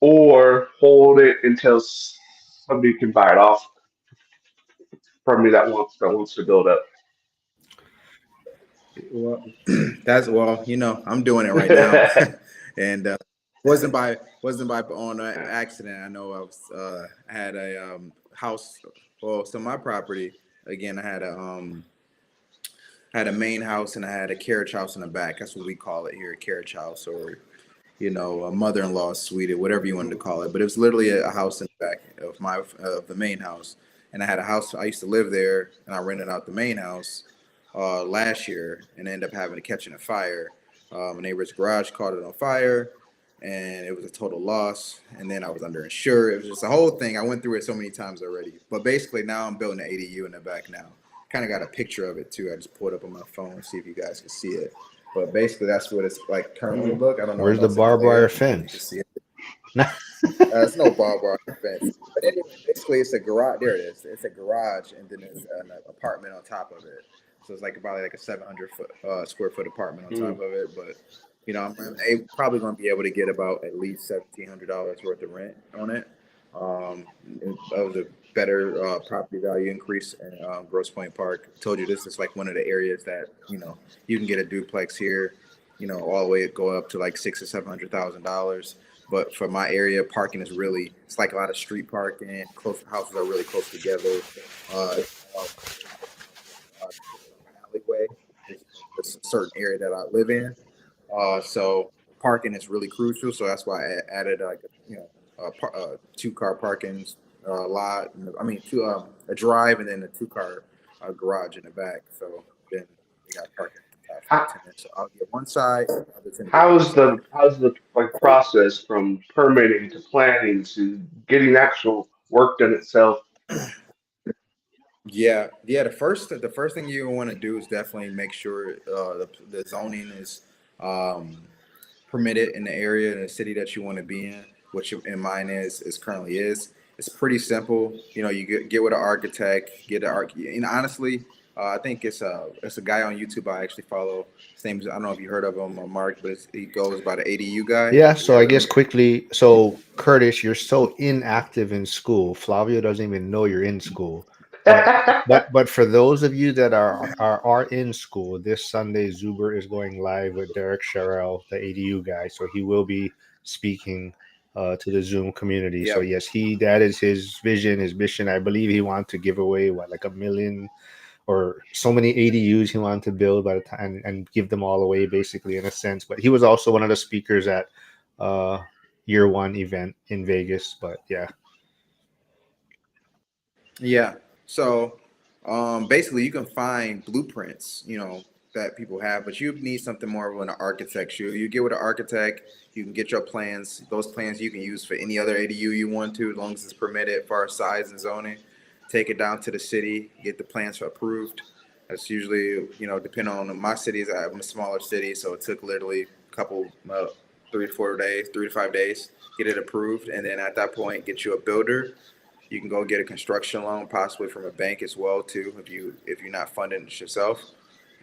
or hold it until somebody can buy it off from me that wants to build up. Well, I'm doing it right now, and wasn't by on accident. I know I had a house. Well, so my property again, I had a main house and I had a carriage house in the back. That's what we call it here, a carriage house, or a mother-in-law suite or whatever you wanted to call it. But it was literally a house in the back of the main house, and I had a house. I used to live there, and I rented out the main house last year, and ended up having to catch in a fire. My neighbor's garage caught it on fire, and it was a total loss. And then I was underinsured. It was just a whole thing. I went through it so many times already. But basically, now I'm building an ADU in the back now. Kind of got a picture of it too. I just pulled it up on my phone, see if you guys can see it. But basically, that's what it's like currently look. I don't know Where's if the it's barbed wire clear. You can fence? see it. It's no barbed wire fence. But anyway, basically, it's a garage. There it is. It's a garage, and then there's an apartment on top of it. So it's like probably like a 700 square foot apartment on top of it. But I'm probably going to be able to get about at least $1,700 worth of rent on it. Of the better property value increase in Grosse Pointe Park. I told you this is like one of the areas that you can get a duplex here, all the way go up to like $600,000 or $700,000. But for my area, parking is it's like a lot of street parking. Close houses are really close together. Alleyway. It's a certain area that I live in. So parking is really crucial. So that's why I added like a 2-car parking lot. I mean, a drive and then a 2-car garage in the back. So then we got parking for How, tenants. So I'll get one side, other tenant get the other how's side. the like process from permitting to planning to getting actual work done itself? Yeah. The first thing you want to do is definitely make sure the zoning is um, permitted in the area in the city that you want to be in, which in mine is currently is. It's pretty simple. You get with an architect, get an arch. And honestly, I think it's a guy on YouTube I actually follow. His name is, I don't know if you heard of him, Mark, but he goes by the ADU guy. Yeah, Have you so I heard of guess him? quickly, so Curtis, you're so inactive in school. Flavio doesn't even know you're in school. But but for those of you that are in school, this Sunday Zuber is going live with Derek Sherrill, the ADU guy. So he will be speaking to the Zoom community. So Yep. yes, that is his vision, his mission. I believe he wants to give away like 1 million or so many ADUs he wanted to build by the time and give them all away basically in a sense. But he was also one of the speakers at uh year one event in Vegas. But yeah. Yeah. So basically, you can find blueprints, that people have, but you need something more of an architecture. You get with an architect, you can get your plans. Those plans you can use for any other ADU you want to, as long as it's permitted for our size and zoning. Take it down to the city, get the plans approved. That's usually, depending on my cities. I'm a smaller city, so it took literally a couple, 3 to 4 days, 3 to 5 days, get it approved, and then at that point, get you a builder. You can go get a construction loan, possibly from a bank as well too, if you're not funding it yourself,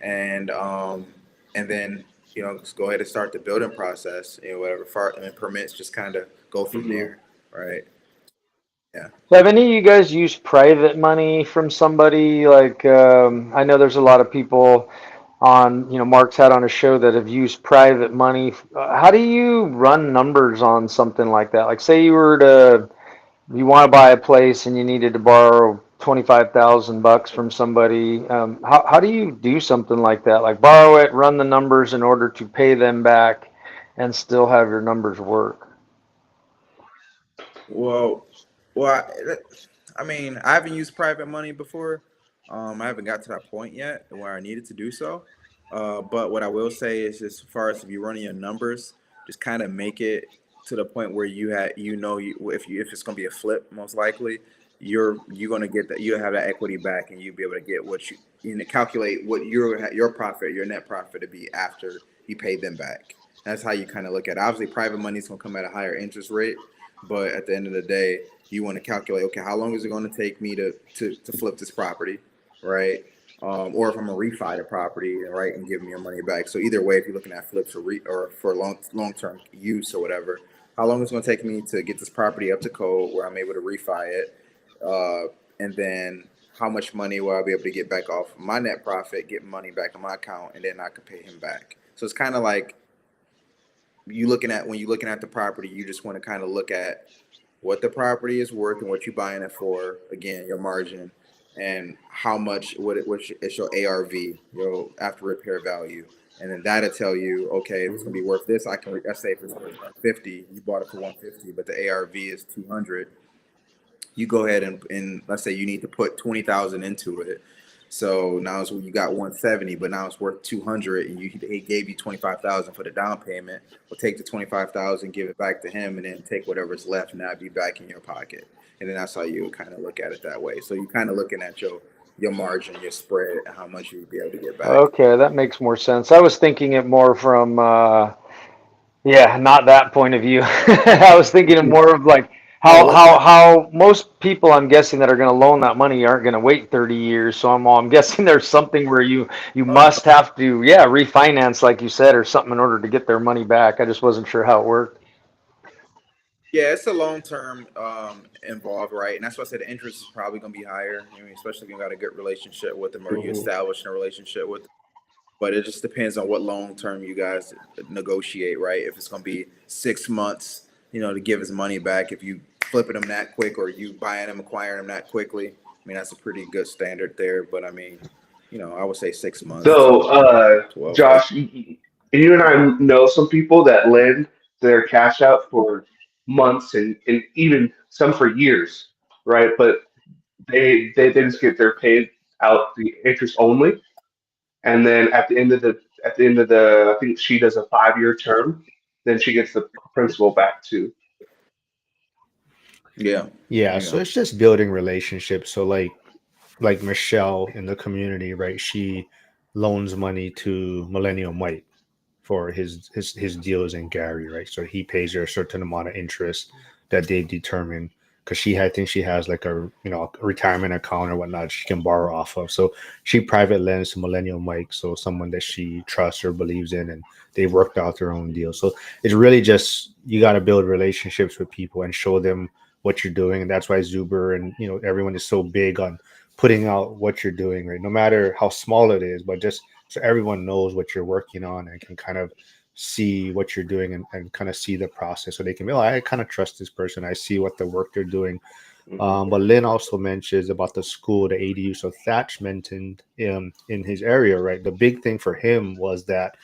and then just go ahead and start the building process. Whatever and permits, just kind of go from Hmm. there, right? Yeah. Have any of you guys used private money from somebody? Like, I know there's a lot of people on, Mark's had on a show that have used private money. How do you run numbers on something like that? Like, say you want to buy a place and you needed to borrow 25,000 bucks from somebody. How do you do something like that? Like borrow it, run the numbers in order to pay them back and still have your numbers work. Well, well, I mean, I haven't used private money before. I haven't got to that point yet where I needed to do so. But what I will say is, just as far as if you're running your numbers, just kind of make it to the point where if it's going to be a flip, most likely you're going to get that, you have that equity back, and you'll be able to get calculate what your profit, your net profit to be after you pay them back. That's how you kind of look at it. Obviously, private money is going to come at a higher interest rate, but at the end of the day, you want to calculate, okay, how long is it going to take me to flip this property, right? Or if I'm gonna refi the property, right, and give me your money back. So either way, if you're looking at flips or for long term use or whatever, how long is it going to take me to get this property up to code where I'm able to refi it, and then how much money will I be able to get back off my net profit, get money back in my account, and then I could pay him back. So it's kind of like when you're looking at the property, you just want to kind of look at what the property is worth and what you're buying it for. Again, your margin and how much which is your ARV, your after repair value, and then that'll tell you, okay, if it's gonna be worth this, let's say if it's worth 150, you bought it for 150, but the ARV is 200. You go ahead and let's say you need to put 20,000 into it. So now it's you got 170, but now it's worth 200, and he gave you 25,000 for the down payment. We'll take the 25,000, give it back to him, and then take whatever's left, and that'll be back in your pocket. And then that's how you kind of look at it that way. So you're kind of looking at your margin, your spread, and how much you'd be able to get back. Okay, that makes more sense. I was thinking it more from yeah, not that point of view. I was thinking of more of like Oh, okay. how most people I'm guessing that are going to loan that money aren't going to wait 30 years. So I'm guessing there's something where you Oh, no. must have to, yeah, refinance like you said or something in order to get their money back. I just wasn't sure how it worked. Yeah, it's a long term involved, right? And that's why I said the interest is probably going to be higher. I mean, especially if you got a good relationship with them or you Mhm. establish a relationship with them. But it just depends on what long term you guys negotiate, right? If it's going to be 6 months, to give his money back, if you flipping him that quick or you buying him, acquiring him that quickly, I mean, that's a pretty good standard there. But I mean, I would say 6 months So, to 12. So Josh, you and I know some people that lend their cash out for months and even some for years, right? But they just get their paid out the interest only, and then at the end of the I think she does a 5 year term, then she gets the principal back too. yeah, Yeah, there you so go. it's just building relationships. So like Michelle in the community, right? She loans money to Millennial Mike for his deals in Gary, right? So he pays her a certain amount of interest that they determine because I think she has like a retirement account or whatnot she can borrow off of. So she private lends to Millennial Mike, so someone that she trusts or believes in, and they worked out their own deal. So it's really just you got to build relationships with people and show them what you're doing, and that's why Zuber and everyone is so big on putting out what you're doing, right? No matter how small it is, but just so everyone knows what you're working on and can kind of see what you're doing and kind of see the process so they can be, oh, I kind of trust this person. I see what the work they're doing. Hmm. But Lynn also mentions about the school, the ADU. So Thatch mentioned in his area, right? The big thing for him was that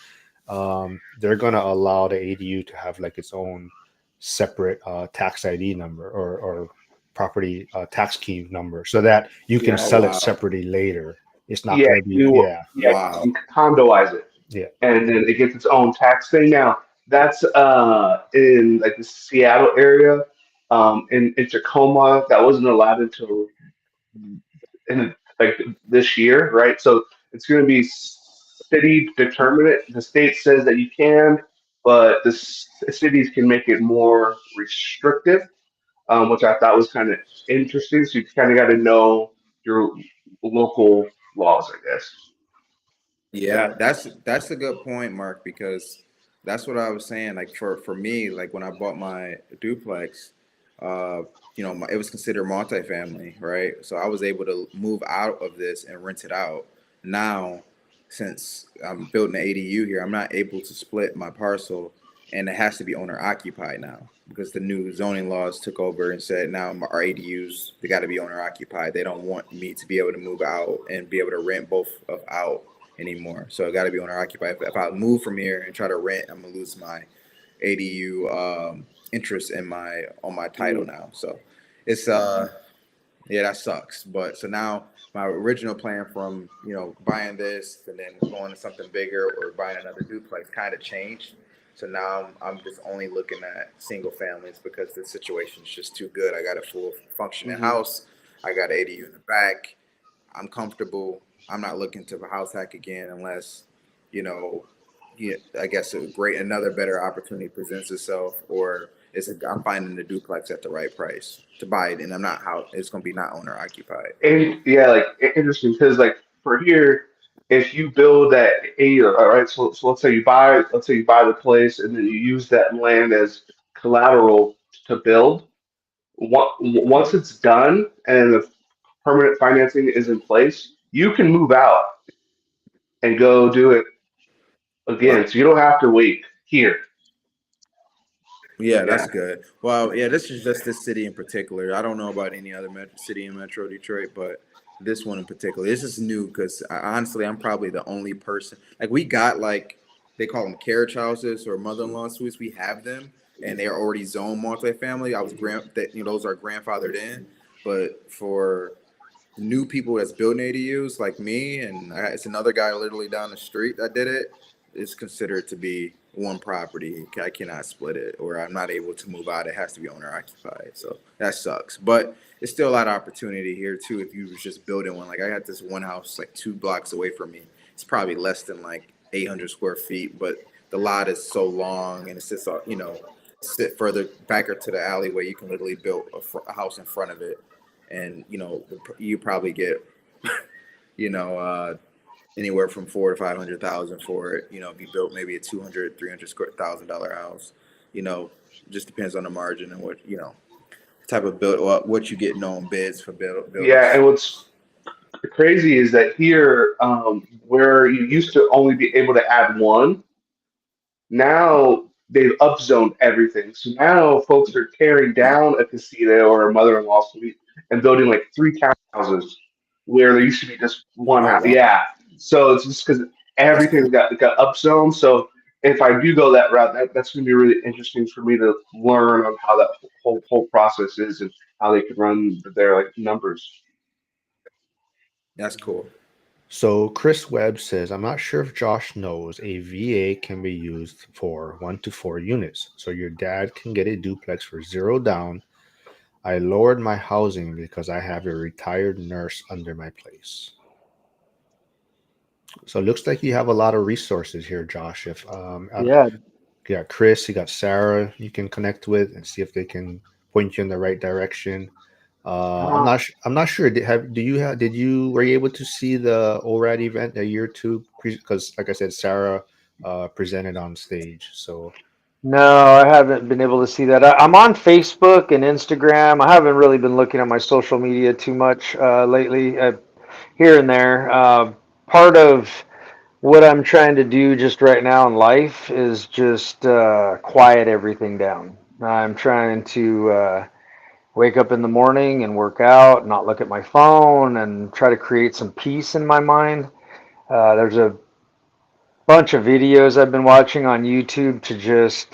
they're going to allow the ADU to have like its own separate tax ID number or property tax key number so that you can Yeah, Oh sell it wow, separately later. It's not yeah, going to be, you yeah, yeah wow. you condoize it, yeah. and then it gets its own tax thing. Now that's in like the Seattle area, in Tacoma that wasn't allowed until in like this year, right? So it's going to be city determinate. The state says that you can, but the cities can make it more restrictive, which I thought was kind of interesting. So you kind of got to know your local laws, I guess. Yeah, that's a good point, Mark, because that's what I was saying. Like for me, like when I bought my duplex, uh, it was considered multifamily, right? So I was able to move out of this and rent it out. Now, since I'm building an ADU here, I'm not able to split my parcel, and it has to be owner occupied now because the new zoning laws took over and said now our ADUs they got to be owner occupied. They don't want me to be able to move out and be able to rent both of out anymore. So it got to be owner occupied. If I move from here and try to rent, I'm gonna lose my ADU interest in my on my title Mm. now. So it's yeah, that sucks. But so now my original plan from buying this and then going to something bigger or buying another duplex kind of changed. So now I'm just only looking at single families because the situation is just too good. I got a full functioning Hmm. house. I got an ADU in the back. I'm comfortable. I'm not looking to house hack again unless, you know, I guess another better opportunity presents itself, or I'm finding the duplex at the right price to buy it, and I'm not how it's going to be not owner occupied. And yeah, like interesting because like for here, if you build that all right, so let's say you buy the place and then you use that land as collateral to build. Once it's done and the permanent financing is in place, you can move out and go do it Well, again. So you don't have to wait here. yeah, that's Yeah. good. Well, yeah, this is just this city in particular. I don't know about any other city in Metro Detroit, but this one in particular, this is new because honestly, I'm probably the only person. Like we got like they call them carriage houses or mother-in-law suites. We have them, and they are already zoned multifamily. Those are grandfathered in, but for new people that's building ADUs like me, and it's another guy literally down the street that did it. It's considered to be one property. I cannot split it, or I'm not able to move out. It has to be owner occupied. So that sucks. But it's still a lot of opportunity here too. If you was just building one, like I got this one house like 2 blocks away from me. It's probably less than like 800 square feet, but the lot is so long and it's just sit further back to the alleyway. You can literally build a house in front of it, and you probably get you know anywhere from 400 to 500,000 for it. If you built maybe a 200, $300,000 house, just depends on the margin and what type of build, what you get known bids for Yeah, builders. and what's crazy is that here, where you used to only be able to add one, now they've upzoned everything. So now folks are tearing down a casita or a mother-in-law suite and building like three townhouses where there used to be just one Oh house. wow, Yeah. So it's just because that's everything's cool. got upzoned. So if I do go that route, that's going to be really interesting for me to learn on how that whole process is and how they can run their like numbers. That's cool. So Chris Webb says, I'm not sure if Josh knows a VA can be used for 1 to 4 units. So your dad can get a duplex for zero down. I lowered my housing because I have a retired nurse under my place. So it looks like you have a lot of resources here, Josh. If Yeah. you got Chris, you got Sarah, you can connect with and see if they can point you in the right direction. I'm Uh, not. I'm not sure. Do you have? Did you were you able to see the ORAD event a year or two? Because, like I said, Sarah presented on stage. So no, I haven't been able to see that. I'm on Facebook and Instagram. I haven't really been looking at my social media too much lately, here and there. Part of what I'm trying to do just right now in life is just quiet everything down. I'm trying to wake up in the morning and work out, not look at my phone, and try to create some peace in my mind. There's a bunch of videos I've been watching on YouTube to just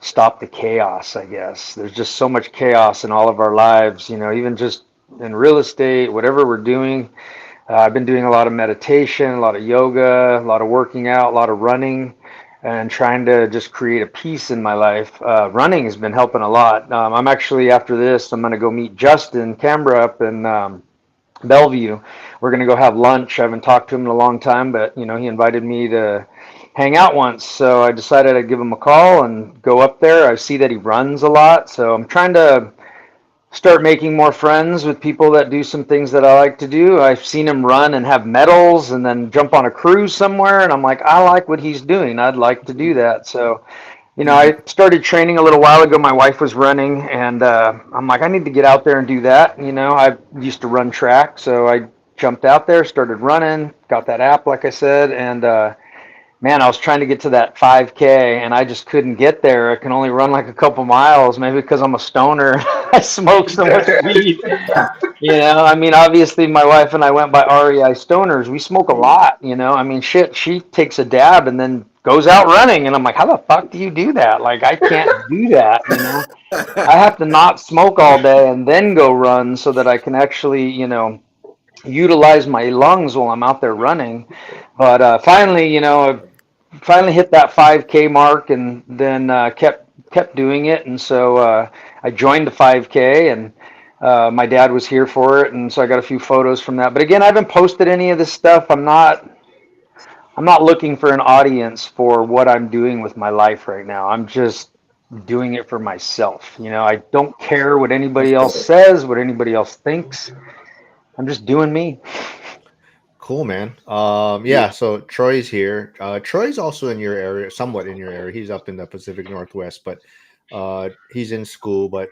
stop the chaos, I guess. There's just so much chaos in all of our lives, even just in real estate, whatever we're doing. I've been doing a lot of meditation, a lot of yoga, a lot of working out, a lot of running, and trying to just create a peace in my life. Running has been helping a lot. I'm actually, after this, I'm going to go meet Justin Canberra up in Bellevue. We're going to go have lunch. I haven't talked to him in a long time, but he invited me to hang out once. So I decided I'd give him a call and go up there. I see that he runs a lot, so I'm trying to start making more friends with people that do some things that I like to do. I've seen him run and have medals and then jump on a cruise somewhere, and I'm like, I like what he's doing. I'd like to do that. So I started training a little while ago. My wife was running, and I'm like, I need to get out there and do that. I used to run track, so I jumped out there, started running, got that app, like I said, and man, I was trying to get to that 5K, and I just couldn't get there. I can only run like a couple miles, maybe because I'm a stoner. I smoke so much weed. I mean, obviously, my wife and I went by REI Stoners. We smoke a lot, I mean, shit, she takes a dab and then goes out running. And I'm like, how the fuck do you do that? Like, I can't do that. I have to not smoke all day and then go run so that I can actually, utilize my lungs while I'm out there running. But finally, finally hit that 5K mark and then kept doing it. And so I joined the 5K, and my dad was here for it, and so I got a few photos from that. But again, I haven't posted any of this stuff. I'm not looking for an audience for what I'm doing with my life right now. I'm just doing it for myself. I don't care what That's anybody else dope. says, what anybody else thinks. I'm just doing me. cool, man. Yeah. Yeah. So Troy's here. Troy's also in your area, somewhat in your area. He's up in the Pacific Northwest, but he's in school. But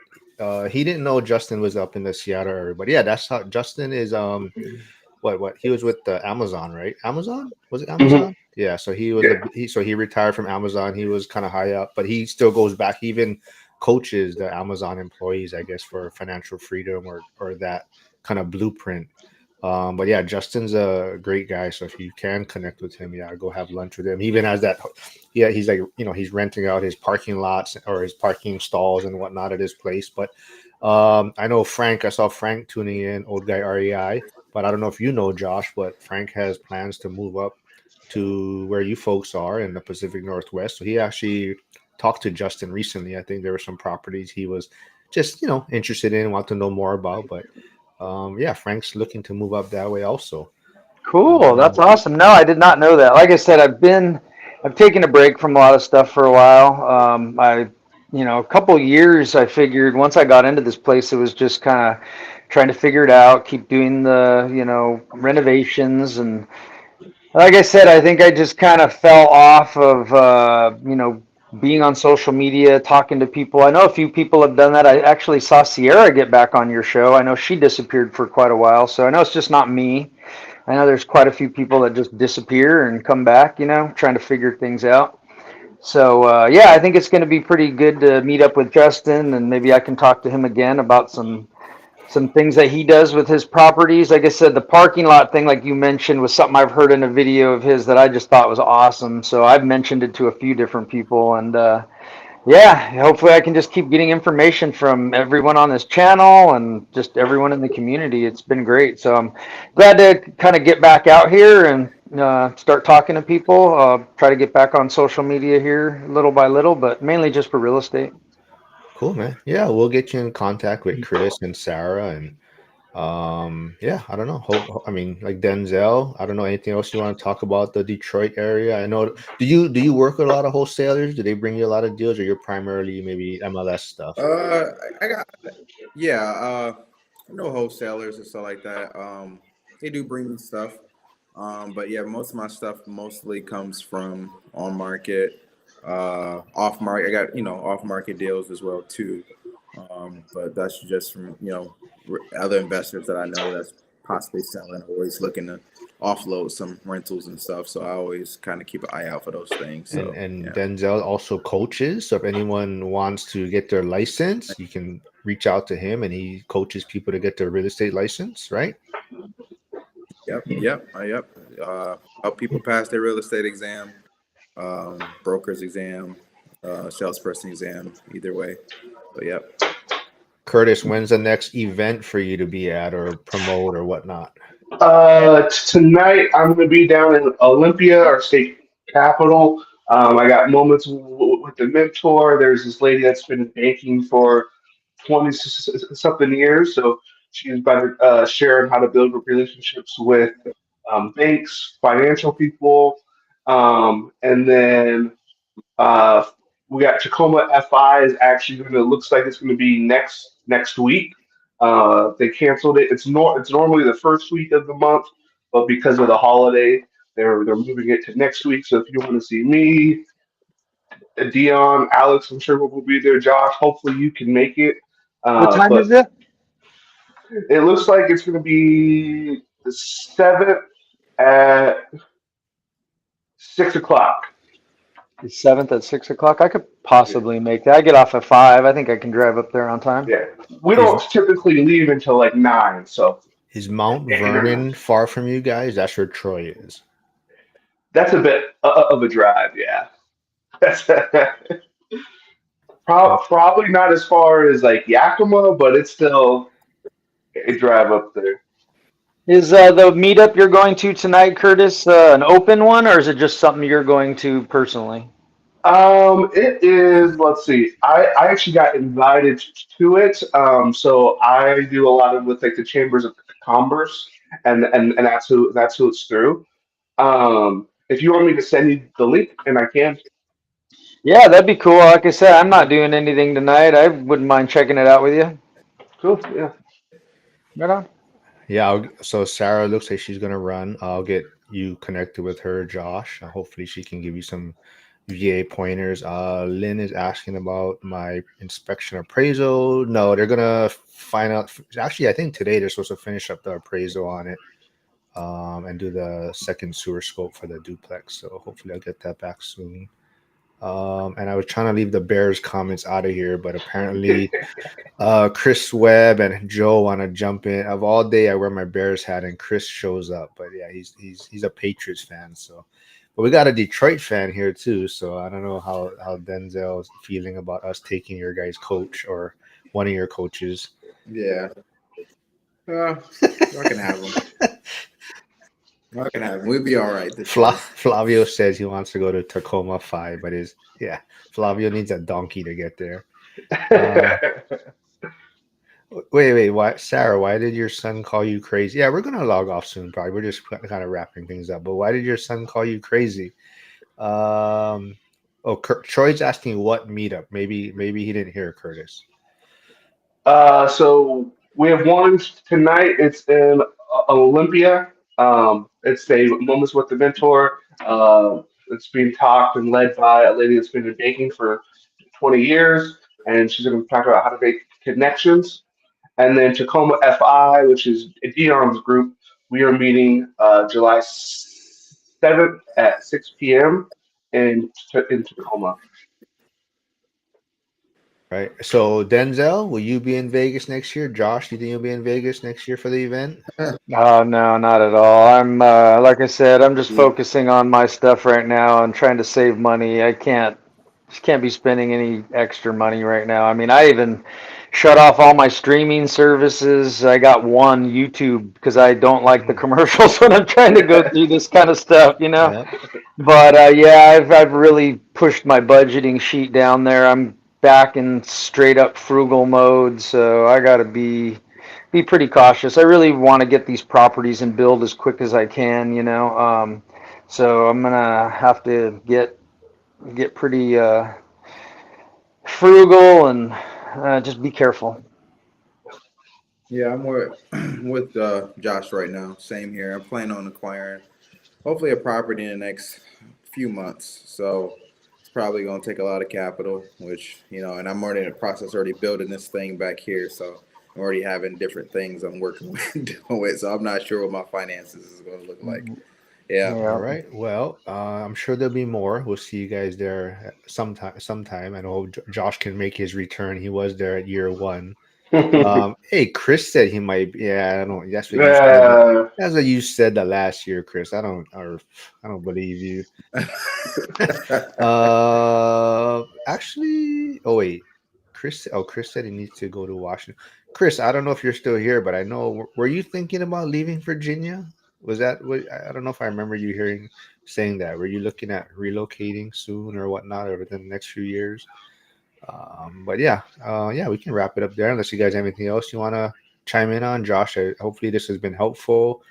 he didn't know Justin was up in the Seattle area. But yeah, that's how Justin is. What he was with the Amazon, right? Amazon, was it Mhm. Amazon? Yeah, so he was Yeah. he retired from Amazon. He was kind of high up, but he still goes back. He even coaches the Amazon employees, I guess, for financial freedom or that kind of blueprint. But yeah, Justin's a great guy. So if you can connect with him, yeah, go have lunch with him. He even has that. Yeah, he's like, he's renting out his parking lots or his parking stalls and whatnot at his place. But I know Frank. I saw Frank tuning in, old guy REI. But I don't know if you know Josh, but Frank has plans to move up to where you folks are in the Pacific Northwest. So he actually talked to Justin recently. I think there were some properties he was just interested in, want to know more about. But yeah, Frank's looking to move up that way also. Cool. That's Um, awesome. No, I did not know that. Like I said, I've taken a break from a lot of stuff for a while. A couple of years, I figured once I got into this place, it was just kind of trying to figure it out, keep doing the, renovations. And like I said, I think I just kind of fell off of, being on social media, talking to people. I know a few people have done that. I actually saw Sierra get back on your show. I know she disappeared for quite a while. So I know it's just not me. I know there's quite a few people that just disappear and come back, trying to figure things out. So yeah, I think it's going to be pretty good to meet up with Justin, and maybe I can talk to him again about some things that he does with his properties. Like I said, the parking lot thing, like you mentioned, was something I've heard in a video of his that I just thought was awesome. So I've mentioned it to a few different people, and yeah, hopefully I can just keep getting information from everyone on this channel and just everyone in the community. It's been great. So I'm glad to kind of get back out here and start talking to people. Try to get back on social media here little by little, but mainly just for real estate. cool, man. Yeah, we'll get you in contact with Chris and Sarah, and yeah, I don't know. I mean, like Denzel. I don't know anything else you want to talk about the Detroit area. I know. Do you work with a lot of wholesalers? Do they bring you a lot of deals, or you're primarily maybe MLS stuff? I got yeah. I know wholesalers and stuff like that. They do bring me stuff. But yeah, most of my stuff mostly comes from on market, off market. I got off market deals as well too. But that's just from other investors that I know that's possibly selling, always looking to offload some rentals and stuff. So I always kind of keep an eye out for those things. And So and yeah. Denzel also coaches. So if anyone wants to get their license, you can reach out to him, and he coaches people to get their real estate license, right? Yep. Help people pass their real estate exam, broker's exam, salesperson exam, either way. So yep. Curtis, when's the next event for you to be at or promote or whatnot? Tonight I'm going to be down in Olympia, our state capital. I got moments with the mentor. There's this lady that's been in banking for 20 something years, so she's been sharing how to build relationships with banks, financial people, and then uh, we got Tacoma FI is actually going to looks like it's going to be next week. They canceled it. It's normally the first week of the month, but because of the holiday, they're moving it to next week. So if you want to see me, Dion, Alex, I'm sure will be there. Josh, hopefully you can make it. What time But is it? it looks like it's going to be the 7th at 6 o'clock. The 7th at 6 o'clock. I could possibly make that. I get off at 5. I think I can drive up there on time. Yeah, we Is don't typically leave until like 9, so is Mount Vernon far from you guys? That's where Troy is. that's a bit of a drive. Yeah, that's Oh, probably not as far as like Yakima, but it's still a drive up there. Is the meetup you're going to tonight, Curtis, an open one, or is it just something you're going to personally? It is. Let's see. I actually got invited to it. So I do a lot of with like the chambers of commerce, and that's who it's through. If you want me to send you the link, and I can. Yeah, that'd be cool. Like I said, I'm not doing anything tonight. I wouldn't mind checking it out with you. Cool. Yeah. Right on. yeah. So Sarah looks like she's gonna run. I'll get you connected with her, Josh. Hopefully, she can give you some VA pointers. Lynn is asking about my inspection appraisal. No, they're gonna find out. Actually, I think today they're supposed to finish up the appraisal on it, and do the second sewer scope for the duplex. So hopefully, I'll get that back soon. And I was trying to leave the Bears comments out of here, but apparently Chris Webb and Joe want to jump in. Of all day, I wear my Bears hat, and Chris shows up. But yeah, he's a Patriots fan. So, but we got a Detroit fan here too. So I don't know how Denzel's feeling about us taking your guys' coach or one of your coaches. Yeah. I can have them. I can have them. We'll be all right this year. Flavio says he wants to go to Tacoma 5, but yeah, Flavio needs a donkey to get there. Uh, wait, why, Sarah? Why did your son call you crazy? Yeah, we're gonna log off soon. Probably we're just kind of wrapping things up. But why did your son call you crazy? Um, Troy's asking what meetup. Maybe he didn't hear Curtis. So we have one tonight. It's in Olympia. It's a Moments with the Mentor. It's being talked and led by a lady that's been in baking for 20 years, and she's going to talk about how to make connections. And then Tacoma FI, which is Dion's group, we are meeting July 7th at 6 p.m. in Tacoma. Right. So Denzel, will you be in Vegas next year? Josh, you think you'll be in Vegas next year for the event? Oh, no, not at all. I'm like I said, I'm just Yeah. focusing on my stuff right now and trying to save money. I can't be spending any extra money right now. I mean, I even shut off all my streaming services. I got one YouTube because I don't like the Mhm. commercials when I'm trying to go through this kind of stuff, you know. Yep. But yeah, I've really pushed my budgeting sheet down there. I'm back in straight up frugal mode, so I got to be pretty cautious. I really want to get these properties and build as quick as I can, you know. So I'm gonna have to get pretty frugal and just be careful. Yeah, I'm with with Josh right now. Same here. I'm planning on acquiring hopefully a property in the next few months. So it's probably going to take a lot of capital, which and I'm already in the process already building this thing back here. So I'm already having different things I'm working with doing with. So I'm not sure what my finances is going to look like. Yeah. All Yeah. right. Well, I'm sure there'll be more. We'll see you guys there sometime. Sometime. I know Josh can make his return. He was there at year one. Hey, Chris said he might. Yeah, I don't. That's what you said. Yeah. That's what you said the last year, Chris. I don't believe you. Actually, oh wait, Chris. Oh, Chris said he needs to go to Washington. Chris, I don't know if you're still here, but I know. Were you thinking about leaving Virginia? Was that what? I don't know if I remember you saying that. Were you looking at relocating soon or whatnot over the next few years? But yeah, yeah, we can wrap it up there. Unless you guys have anything else you want to chime in on, Josh. Hopefully this has been helpful.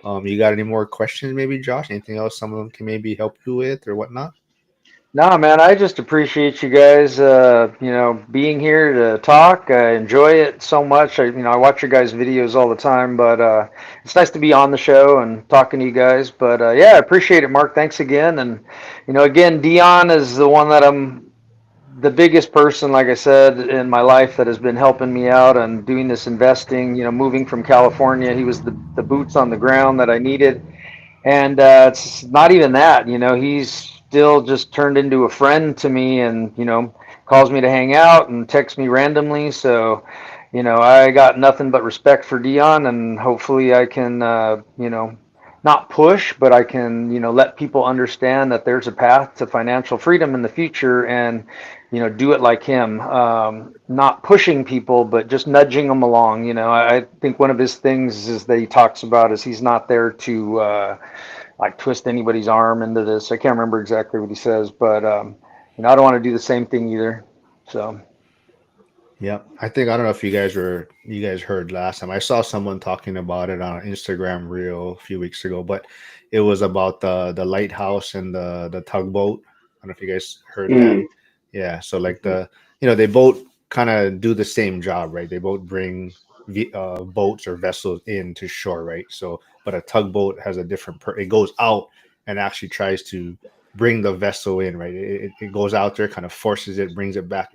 You got any more questions, maybe, Josh? Anything else some of them can maybe help you with or whatnot? No, man, I just appreciate you guys, being here to talk. I enjoy it so much. I watch your guys' videos all the time, but it's nice to be on the show and talking to you guys. But yeah, I appreciate it, Mark. Thanks again. And again, Dion is the one that I'm the biggest person, like I said, in my life that has been helping me out and doing this investing. Moving from California, he was the boots on the ground that I needed. And it's not even that, he's still just turned into a friend to me and, calls me to hang out and texts me randomly. So, I got nothing but respect for Dion, and hopefully I can, not push, but I can, let people understand that there's a path to financial freedom in the future and, do it like him. Not pushing people, but just nudging them along. I think one of his things is that he talks about is he's not there to, like twist anybody's arm into this. I can't remember exactly what he says, but I don't want to do the same thing either. So Yep. I don't know if you guys heard last time. I saw someone talking about it on an Instagram reel a few weeks ago, but it was about the lighthouse and the tugboat. I don't know if you guys heard that. Mm. Yeah. So like they both kind of do the same job, right? They both bring boats or vessels in to shore, right? So, but a tugboat has a different it goes out and actually tries to bring the vessel in, right? It goes out there, kind of forces it, brings it back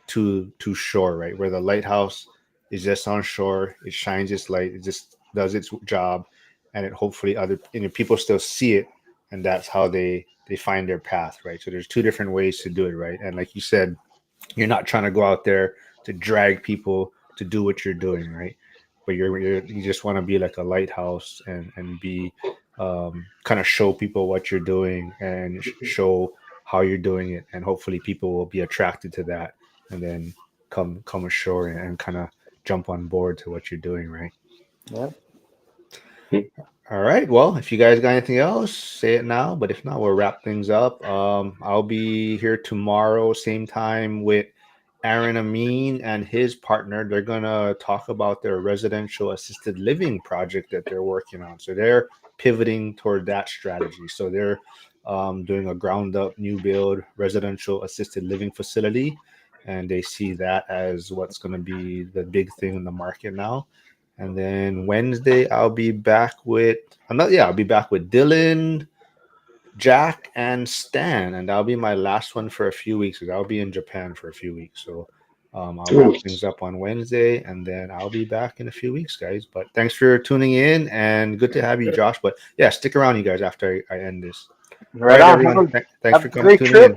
to shore, right? Where the lighthouse is just on shore, it shines its light, it just does its job, and it hopefully other people still see it, and that's how they find their path, right? So there's two different ways to do it, right? And like you said, you're not trying to go out there to drag people to do what you're doing, right? But you just want to be like a lighthouse and be kind of show people what you're doing and show how you're doing it, and hopefully people will be attracted to that and then come ashore and kind of jump on board to what you're doing, right? Yeah. All right. Well, if you guys got anything else, say it now. But if not, we'll wrap things up. I'll be here tomorrow, same time, with Aaron Amin and his partner. They're gonna talk about their residential assisted living project that they're working on. So they're pivoting toward that strategy. So they're doing a ground up new build residential assisted living facility, and they see that as what's going to be the big thing in the market now. And then Wednesday, I'll be back with I'll be back with Dylan, Jack, and Stan, and that'll be my last one for a few weeks because I'll be in Japan for a few weeks. So I'll wrap things up on Wednesday, and then I'll be back in a few weeks, guys. But thanks for tuning in, and good to have you, Josh. But yeah, stick around, you guys, after I end this. All Right right, on. everyone. Thanks Have for a great tuning trip. in.